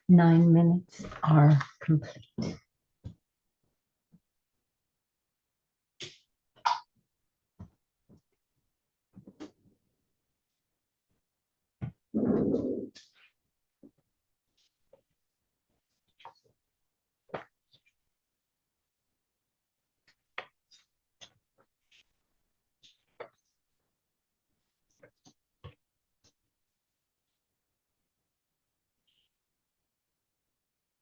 9 minutes are complete.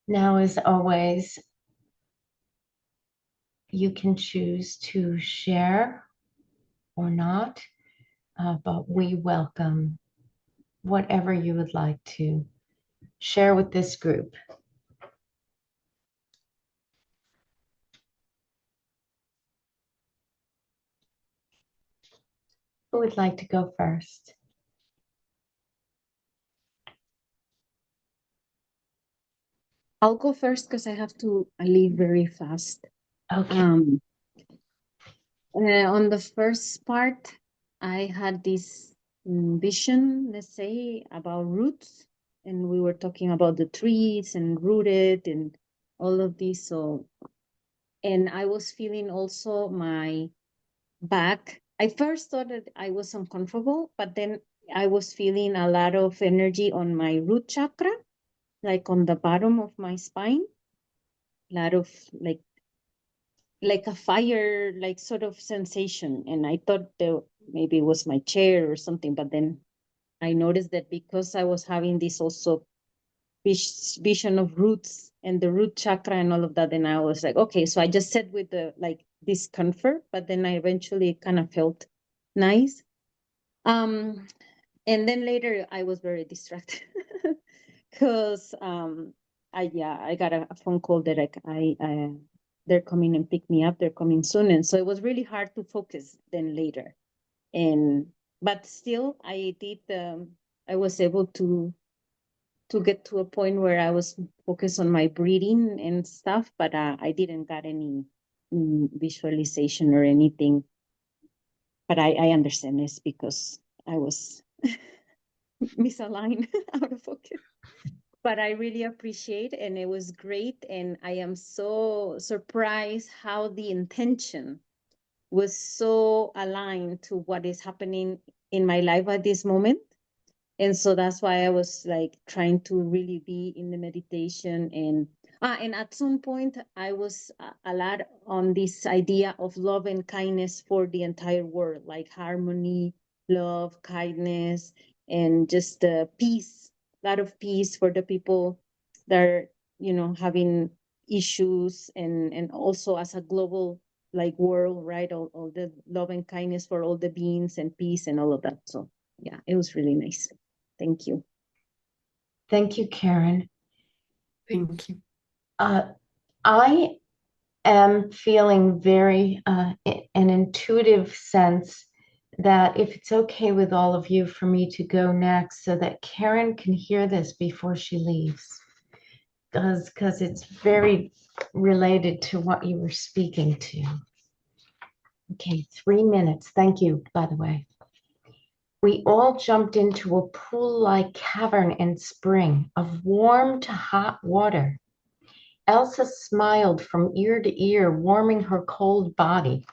Now, as always, you can choose to share or not, but we welcome whatever you would like to share with this group. Who would like to go first? I'll go first because I have to leave very fast. Okay. On the first part, I had this vision, let's say, about roots, and we were talking about the trees and rooted and all of this. So, and I was feeling also my back. I first thought that I was uncomfortable, but then I was feeling a lot of energy on my root chakra, like on the bottom of my spine, a lot of like a fire, like sort of sensation. And I thought that maybe it was my chair or something, but then I noticed that because I was having this also vision of roots and the root chakra and all of that, and I was like, okay, so I just sat with the like discomfort, but then I eventually kind of felt nice. And then later I was very distracted because I got a phone call that I they're coming and pick me up. They're coming soon, and so it was really hard to focus then later. And but still, I was able to get to a point where I was focused on my breathing and stuff, but I didn't got any visualization or anything. But I understand this because I was misaligned out of focus. But I really appreciate, and it was great. And I am so surprised how the intention was so aligned to what is happening in my life at this moment. And so that's why I was like trying to really be in the meditation. And at some point I was a lot on this idea of love and kindness for the entire world, like harmony, love, kindness, and just peace, a lot of peace for the people that are, having issues, and also as a global like world, right? All the love and kindness for all the beings and peace and all of that. So yeah, it was really nice. Thank you. Thank you, Karen. Thank you. I am feeling very an intuitive sense that if it's okay with all of you for me to go next so that Karen can hear this before she leaves, because it's very related to what you were speaking to. Okay, 3 minutes. Thank you, by the way. We all jumped into a pool-like cavern in spring of warm to hot water. Elsa smiled from ear to ear, warming her cold body.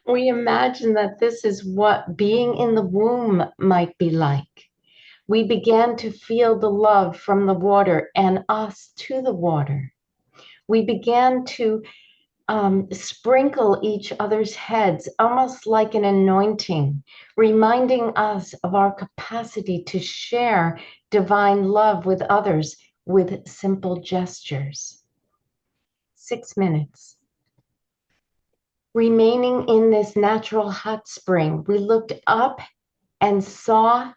We imagine that this is what being in the womb might be like. We began to feel the love from the water and us to the water. We began to sprinkle each other's heads, almost like an anointing, reminding us of our capacity to share divine love with others with simple gestures. 6 minutes. Remaining in this natural hot spring, we looked up and saw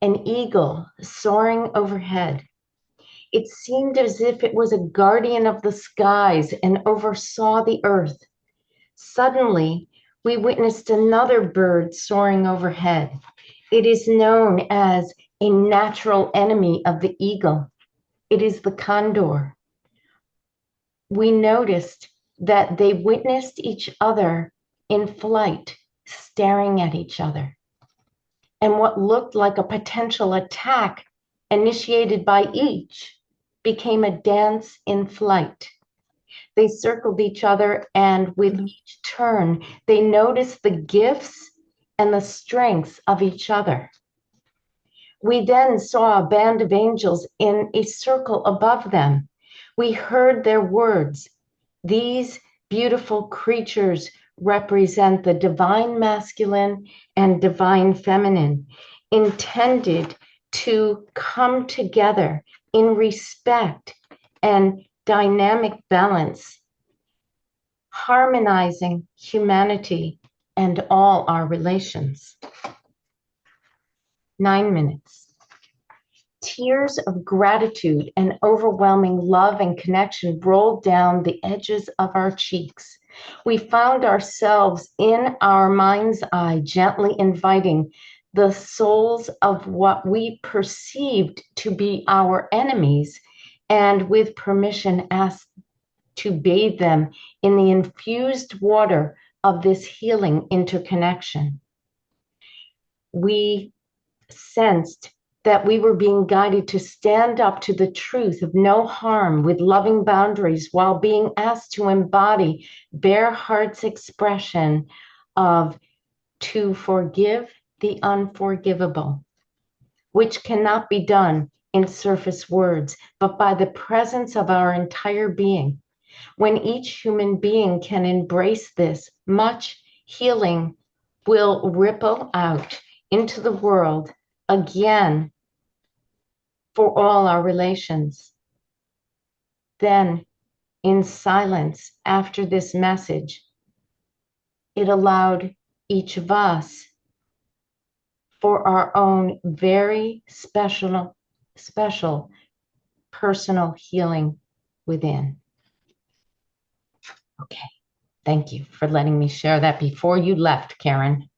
an eagle soaring overhead. It seemed as if it was a guardian of the skies and oversaw the earth. Suddenly, we witnessed another bird soaring overhead. It is known as a natural enemy of the eagle. It is the condor. We noticed that they witnessed each other in flight, staring at each other. And what looked like a potential attack initiated by each, became a dance in flight. They circled each other, and with each turn, they noticed the gifts and the strengths of each other. We then saw a band of angels in a circle above them. We heard their words. These beautiful creatures represent the divine masculine and divine feminine, intended to come together in respect and dynamic balance, harmonizing humanity and all our relations. 9 minutes. Tears of gratitude and overwhelming love and connection rolled down the edges of our cheeks. We found ourselves in our mind's eye, gently inviting the souls of what we perceived to be our enemies, and with permission asked to bathe them in the infused water of this healing interconnection. We sensed that we were being guided to stand up to the truth of no harm with loving boundaries, while being asked to embody bare heart's expression of to forgive the unforgivable, which cannot be done in surface words, but by the presence of our entire being. When each human being can embrace this, much healing will ripple out into the world again for all our relations. Then, in silence, after this message, it allowed each of us for our own very special personal healing within. Okay, thank you for letting me share that before you left, Karen.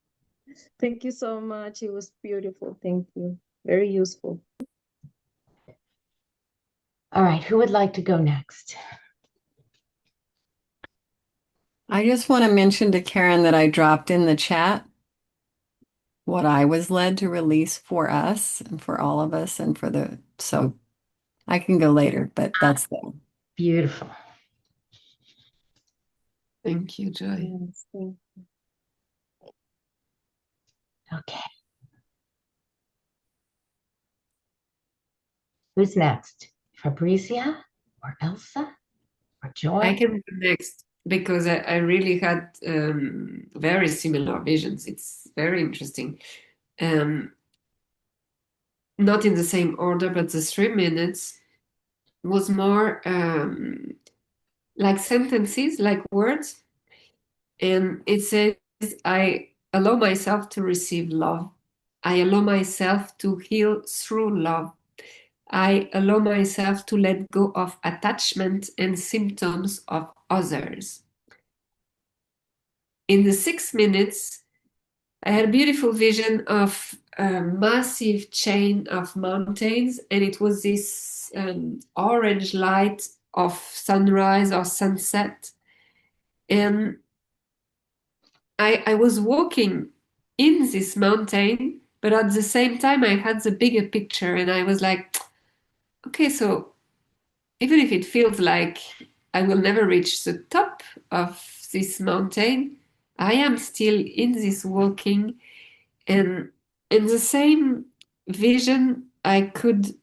Thank you so much. It was beautiful. Thank you. Very useful. All right, who would like to go next? I just want to mention to Karen that I dropped in the chat what I was led to release for us and for all of us and so I can go later, but that's the Beautiful. Thank you, Joy. Yes, thank you. Okay. Who's next? Fabricia or Elsa or Joy? I can go next because I really had very similar visions. It's very interesting. Not in the same order, but the 3 minutes was more like sentences, like words. And it says, I allow myself to receive love. I allow myself to heal through love. I allow myself to let go of attachment and symptoms of others. In the 6 minutes, I had a beautiful vision of a massive chain of mountains, and it was this orange light of sunrise or sunset. And I was walking in this mountain, but at the same time, I had the bigger picture, and I was like, okay, so even if it feels like I will never reach the top of this mountain, I am still in this walking. And in the same vision, I could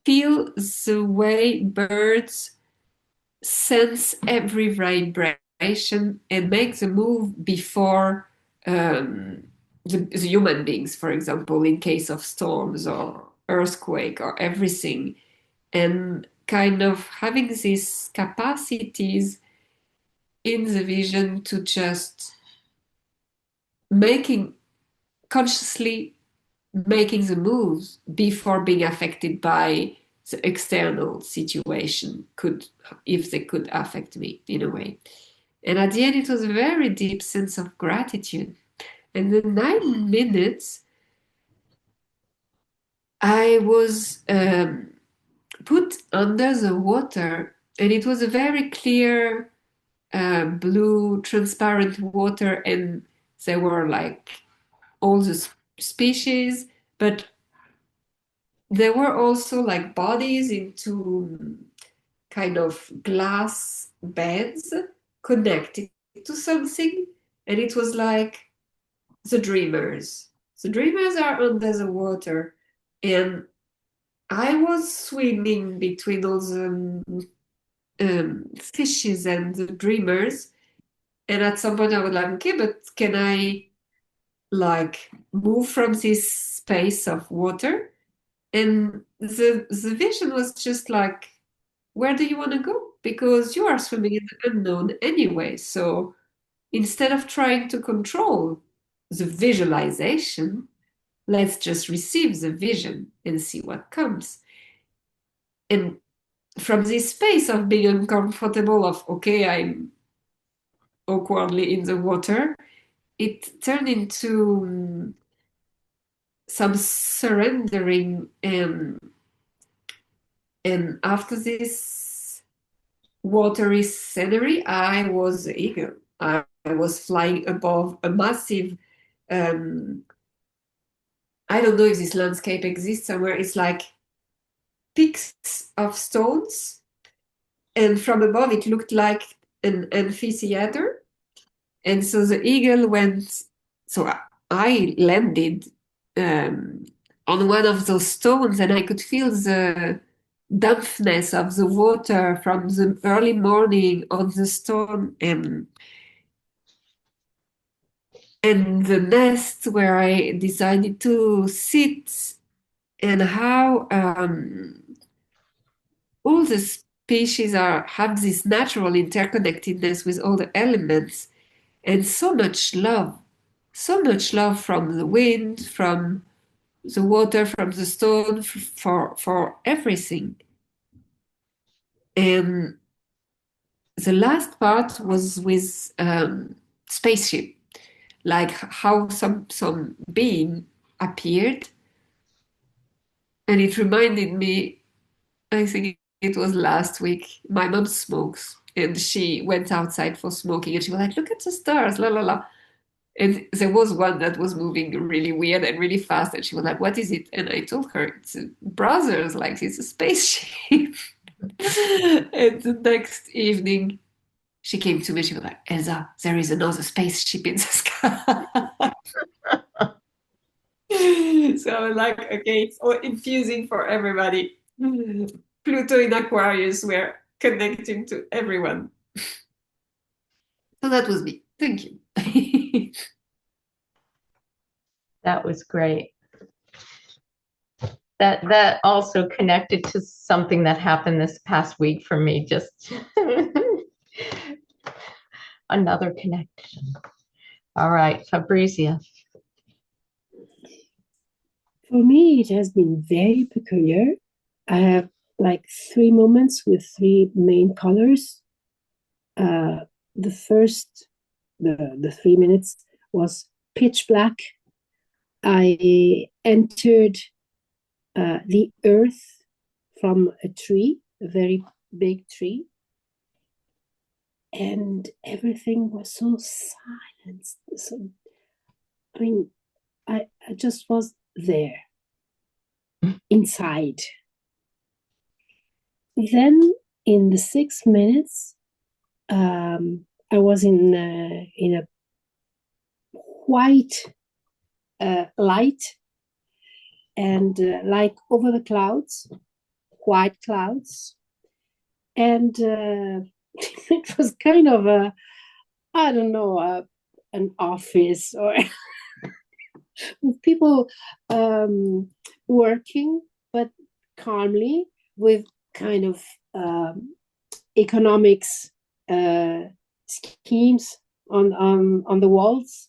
feel the way birds sense every vibration and make the move before the human beings, for example, in case of storms or earthquake or everything. And kind of having these capacities in the vision to just making consciously making the moves before being affected by the external situation could, if they could affect me in a way. And at the end, it was a very deep sense of gratitude. And the 9 minutes, I was put under the water, and it was a very clear blue transparent water, and there were like all the species, but there were also like bodies into kind of glass beds connected to something, and it was like the dreamers. The dreamers are under the water, and I was swimming between all the fishes and the dreamers. And at some point I was like, okay, but can I like move from this space of water? And the vision was just like, where do you want to go? Because you are swimming in the unknown anyway. So instead of trying to control the visualization, let's just receive the vision and see what comes. And from this space of being uncomfortable, of okay, I'm awkwardly in the water, it turned into some surrendering, and after this watery scenery, I was the eagle. I was flying above a massive, um, I don't know if this landscape exists somewhere. It's like peaks of stones, and from above it looked like an amphitheater. And so the eagle went, so I landed um, on one of those stones, and I could feel the dampness of the water from the early morning on the stone, and the nest where I decided to sit, and how all the species have this natural interconnectedness with all the elements, and so much love from the wind, from the water, from the stone, for everything. And the last part was with spaceship, like how some being appeared, and it reminded me. I think it was last week. My mom smokes, and she went outside for smoking, and she was like, "Look at the stars, la la la." And there was one that was moving really weird and really fast, and she was like, "What is it?" And I told her, "It's brothers, like it's a spaceship." And the next evening, she came to me. She was like, "Elsa, there is another spaceship in the sky." So I was like, "Okay, it's all infusing for everybody." Pluto in Aquarius, we're connecting to everyone. So that was me. Thank you. That was great. That also connected to something that happened this past week for me, just another connection. All right, Fabrizia. For me, it has been very peculiar. I have like 3 moments with 3 main colors. The first, the 3 minutes was pitch black. I entered the earth from a tree, a very big tree, and everything was so silent. So, I mean, I just was there inside. Then, in the 6 minutes, I was in a white light, and like over the clouds, white clouds, and it was kind of a, I don't know, an office or with people working, but calmly, with kind of economics schemes on the walls.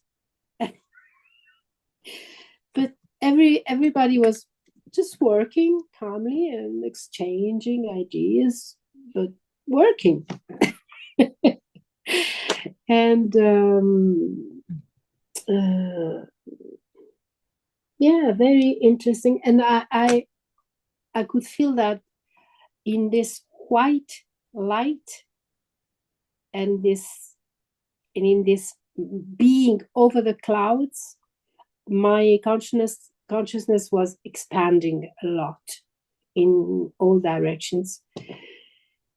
But everybody was just working calmly and exchanging ideas, but working. And yeah, very interesting. And I could feel that in this white light, and in this being over the clouds, my consciousness was expanding a lot in all directions.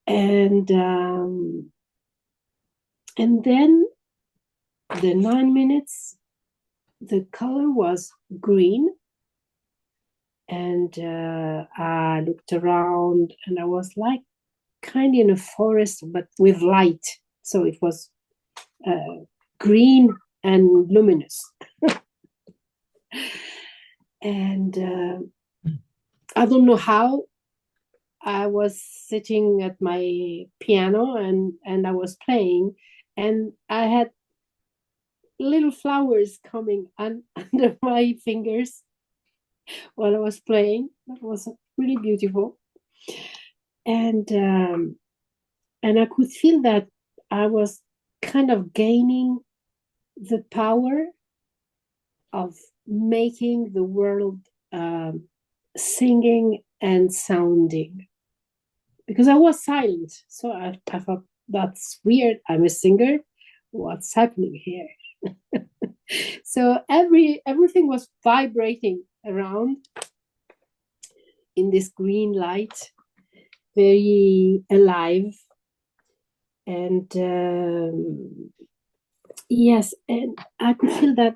And then the 9 minutes, the color was green, and I looked around, and I was like kind of in a forest, but with light. So it was green and luminous. And I don't know how. I was sitting at my piano, and I was playing, and I had little flowers coming under my fingers while I was playing. That was really beautiful. And I could feel that I was kind of gaining the power of making the world singing and sounding, because I was silent. So I thought, that's weird. I'm a singer. What's happening here? So everything was vibrating around in this green light, very alive. And yes, and I could feel that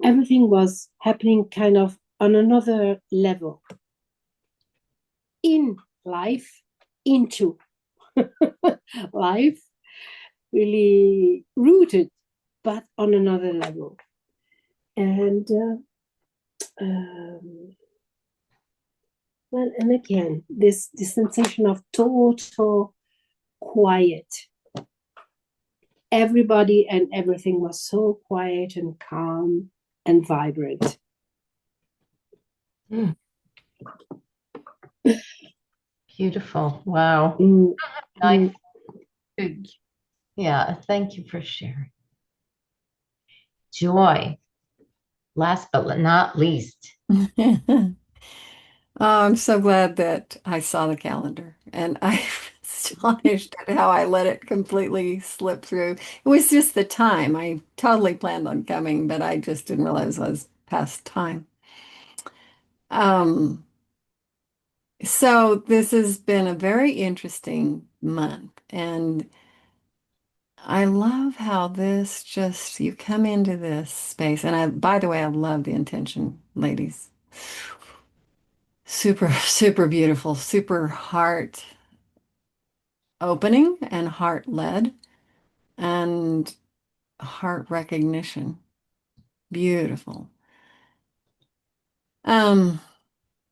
everything was happening kind of on another level, in life, into life, really rooted, but on another level. And well, and again, this sensation of total quiet. Everybody and everything was so quiet and calm and vibrant. Beautiful. Wow. Mm. Yeah, thank you for sharing. Joy, last but not least. Oh, I'm so glad that I saw the calendar, and I'm astonished at how I let it completely slip through. It was just the time. I totally planned on coming, but I just didn't realize I was past time. Um, so this has been a very interesting month, and I love how this just, you come into this space, and by the way, I love the intention, ladies. Super, super beautiful, super heart opening and heart led and heart recognition. Beautiful. Um,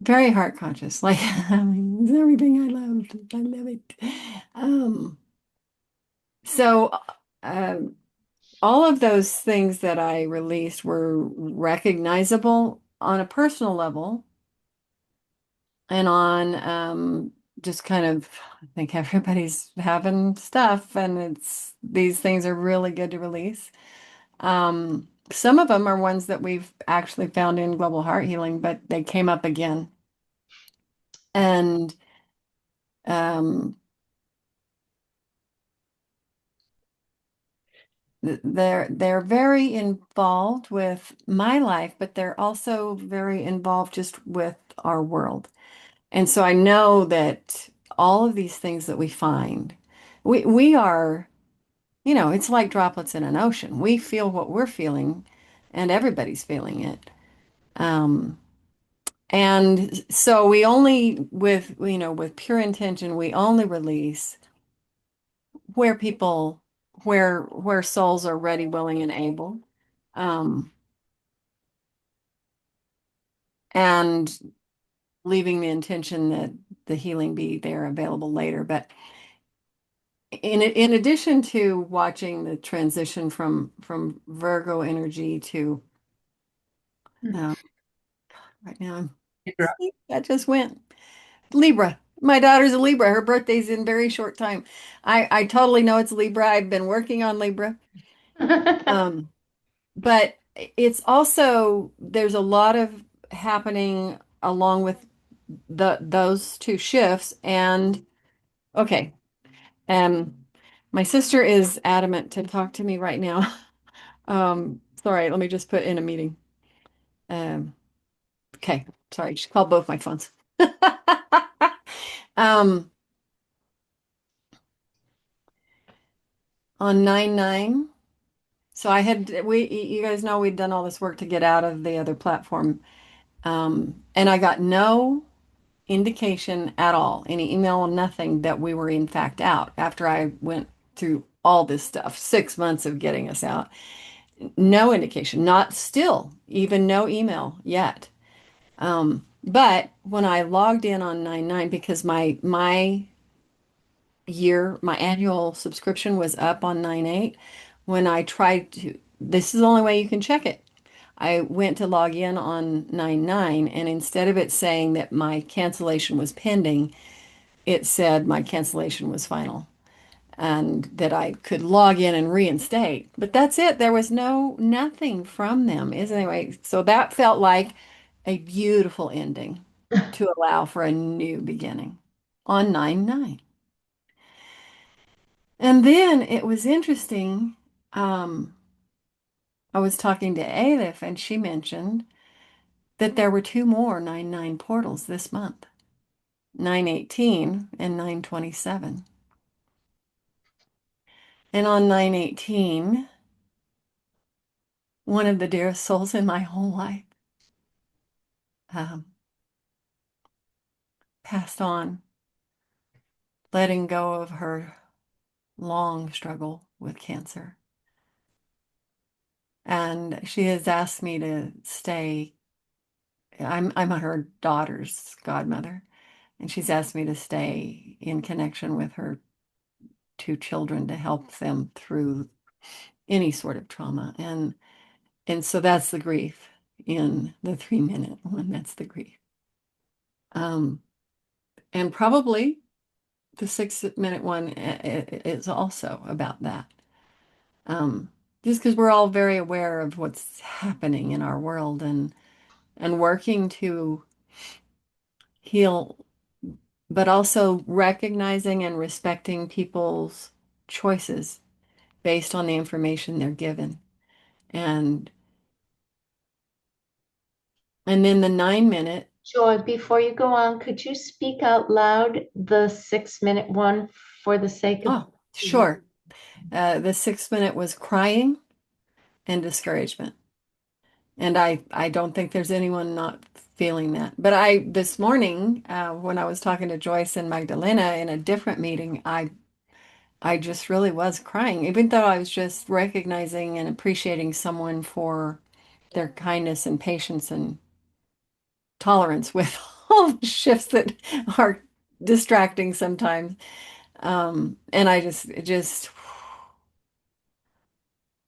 Very heart conscious. Like, I mean, it's everything I love. I love it. Um, so all of those things that I released were recognizable on a personal level and on just kind of, I think everybody's having stuff, and these things are really good to release. Some of them are ones that we've actually found in global heart healing, but they came up again. And they're very involved with my life, but they're also very involved just with our world. And so I know that all of these things that we find, we are, it's like droplets in an ocean. We feel what we're feeling, and everybody's feeling it. And so we only, with pure intention, we only release where people, where souls are ready, willing, and able. Um, and leaving the intention that the healing be there available later. But in addition to watching the transition from Virgo energy to right now, that just went Libra. My daughter's a Libra. Her birthday's in very short time. I totally know it's Libra. I've been working on Libra. But it's also, there's a lot of happening along with those two shifts. And okay, my sister is adamant to talk to me right now. Sorry, let me just put in a meeting. Okay, sorry, just called both my phones. Um, on 9/9, so you guys know we'd done all this work to get out of the other platform. And I got no indication at all, any email, nothing that we were in fact out after I went through all this stuff, 6 months of getting us out. No indication, not still, even no email yet. But when I logged in on 9/9, because my annual subscription was up on 9/8, when I tried to, this is the only way you can check it. I went to log in on 9/9, and instead of it saying that my cancellation was pending, it said my cancellation was final and that I could log in and reinstate. But that's it. There was nothing from them. Is anyway, so that felt like a beautiful ending to allow for a new beginning on 9/9. And then it was interesting. I was talking to Alif, and she mentioned that there were two more 9/9 portals this month, 9/18 and 9/27. And on 9/18, one of the dearest souls in my whole life um, passed on, letting go of her long struggle with cancer. And she has asked me to stay. I'm her daughter's godmother, and she's asked me to stay in connection with her two children to help them through any sort of trauma. And so that's the grief in the 3-minute one. That's the grief. Um, and probably the 6-minute one is also about that. Just because we're all very aware of what's happening in our world and working to heal, but also recognizing and respecting people's choices based on the information they're given. And and then the 9-minute. Joy, before you go on, could you speak out loud the 6-minute one for the sake of Oh, sure. The 6-minute was crying and discouragement. And I don't think there's anyone not feeling that. But this morning, when I was talking to Joyce and Magdalena in a different meeting, I just really was crying, even though I was just recognizing and appreciating someone for their kindness and patience and tolerance with all the shifts that are distracting sometimes. And I just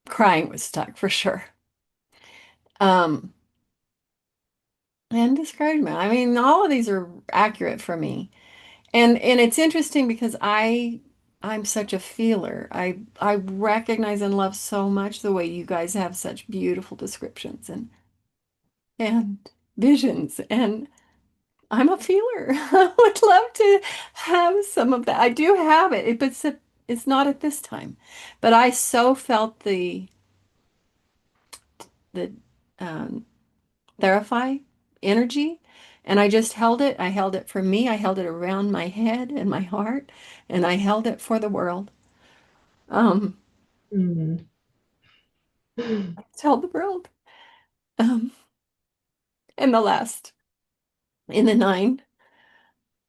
crying was stuck for sure. Um, and discouragement. I mean, all of these are accurate for me. And it's interesting because I'm such a feeler. I recognize and love so much the way you guys have such beautiful descriptions and visions. And I'm a feeler. I would love to have some of that. I do have it, but it's not at this time. But I so felt the um, Therify energy, and I just held it. I held it for me. I held it around my head and my heart, and I held it for the world. Um, Mm. I just held the world. Um, and the last in the 9,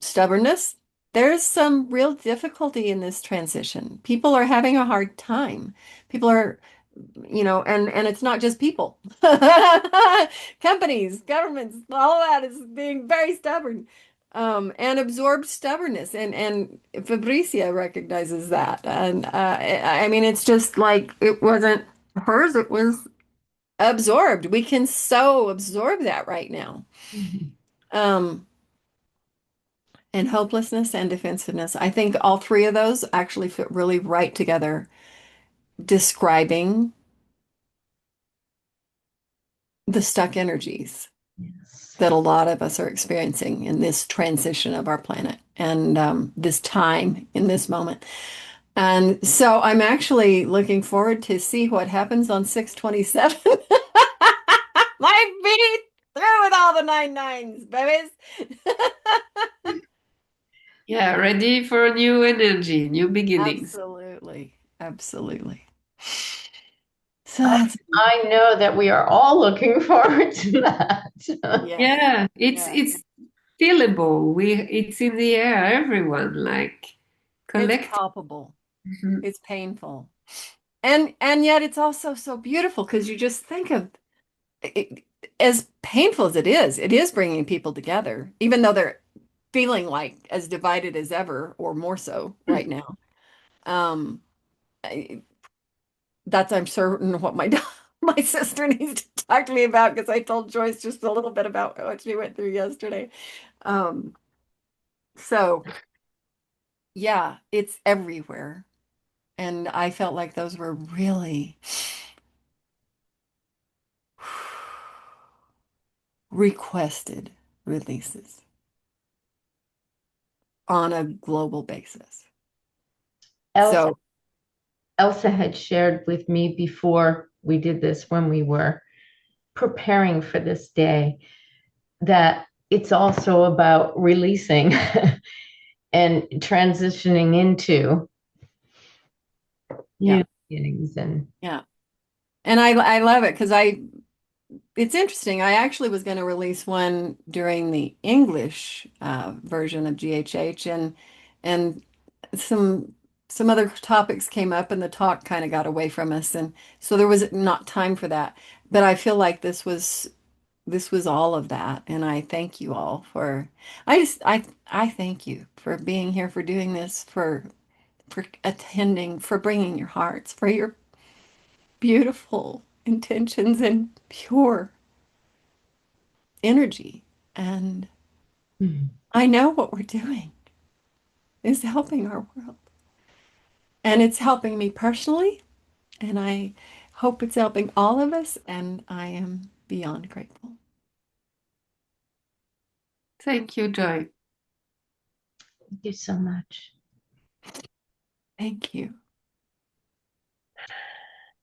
stubbornness. There's some real difficulty in this transition. People are having a hard time. People are, and it's not just people. Companies, governments, all of that is being very stubborn. And absorbed stubbornness. And Fabricia recognizes that. And I mean, it's just like it wasn't hers, it was absorbed. We can so absorb that right now. Um, and hopelessness and defensiveness. I think all three of those actually fit really right together, describing the stuck energies Yes. that a lot of us are experiencing in this transition of our planet and this time in this moment. And so I'm actually looking forward to see what happens on 6/27. My feet. the 9 9s, babies. Yeah, ready for new energy, new beginnings. Absolutely. Absolutely. So I, that's I know that we are all looking forward to that. yes. Yeah, it's Yes. it's feelable. It's in the air, everyone, like It's collect. palpable. Mhm. It's painful. And yet it's also so beautiful because you just think of it, as painful as it is bringing people together, even though they're feeling like as divided as ever or more so right now. Um, I, that's I'm certain what my my sister needs to talk to me about because I told Joyce just a little bit about what she went through yesterday. Um, so yeah, it's everywhere. And I felt like those were really requested releases on a global basis. Elsa, So, Elsa had shared with me before we did this, when we were preparing for this day, that it's also about releasing and transitioning into yeah, new beginnings. And yeah. And I love it because it's interesting. I actually was going to release one during the English version of GHH and some some other topics came up and the talk kind of got away from us and so there was not time for that. But I feel like this was all of that and I thank you all for I thank you for being here, for doing this, for attending, for bringing your hearts, for your beautiful intentions and pure energy. And I know what we're doing is helping our world. And it's helping me personally. And I hope it's helping all of us. And I am beyond grateful. Thank you, Joy. thank you so much. Thank you.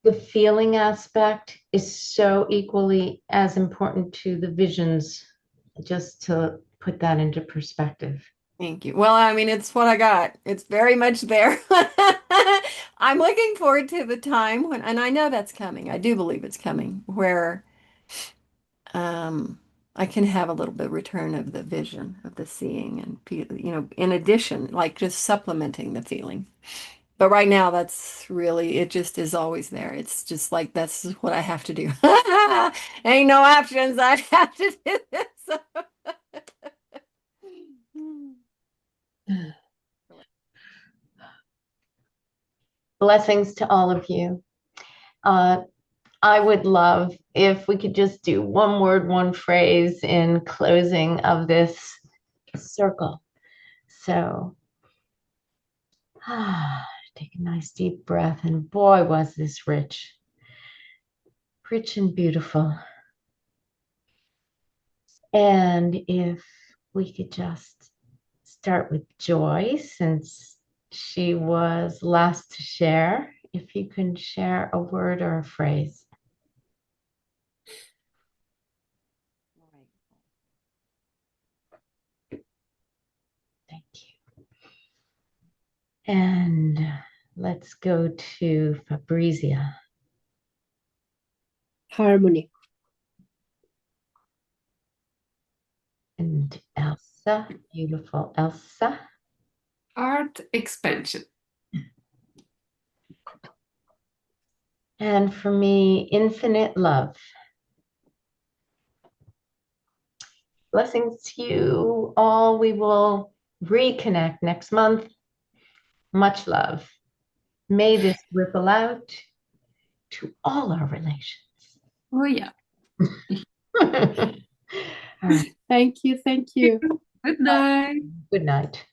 The feeling aspect is so equally as important to the visions, just to put that into perspective. Thank you. Well, I mean, it's what I got. It's very much there. I'm looking forward to the time when, and I know that's coming. I do believe it's coming, where um, I can have a little bit of return of the vision, of the seeing, and feel, in addition, like just supplementing the feeling. But right now, that's really, it just is always there. It's just like, that's what I have to do. Ain't no options. I have to do this. Blessings to all of you. Uh, I would love if we could just do one word, one phrase in closing of this circle. So, take a nice deep breath, and boy, was this rich, rich and beautiful. And if we could just start with Joy, since she was last to share, if you can share a word or a phrase. Thank you. And let's go to Fabrizia. Harmony. And Elsa, beautiful Elsa. Art expansion. And for me, infinite love. Blessings to you all. We will reconnect next month. Much love. May this ripple out to all our relations. Oh, yeah. All right. Thank you. Thank you. Good night. Good night.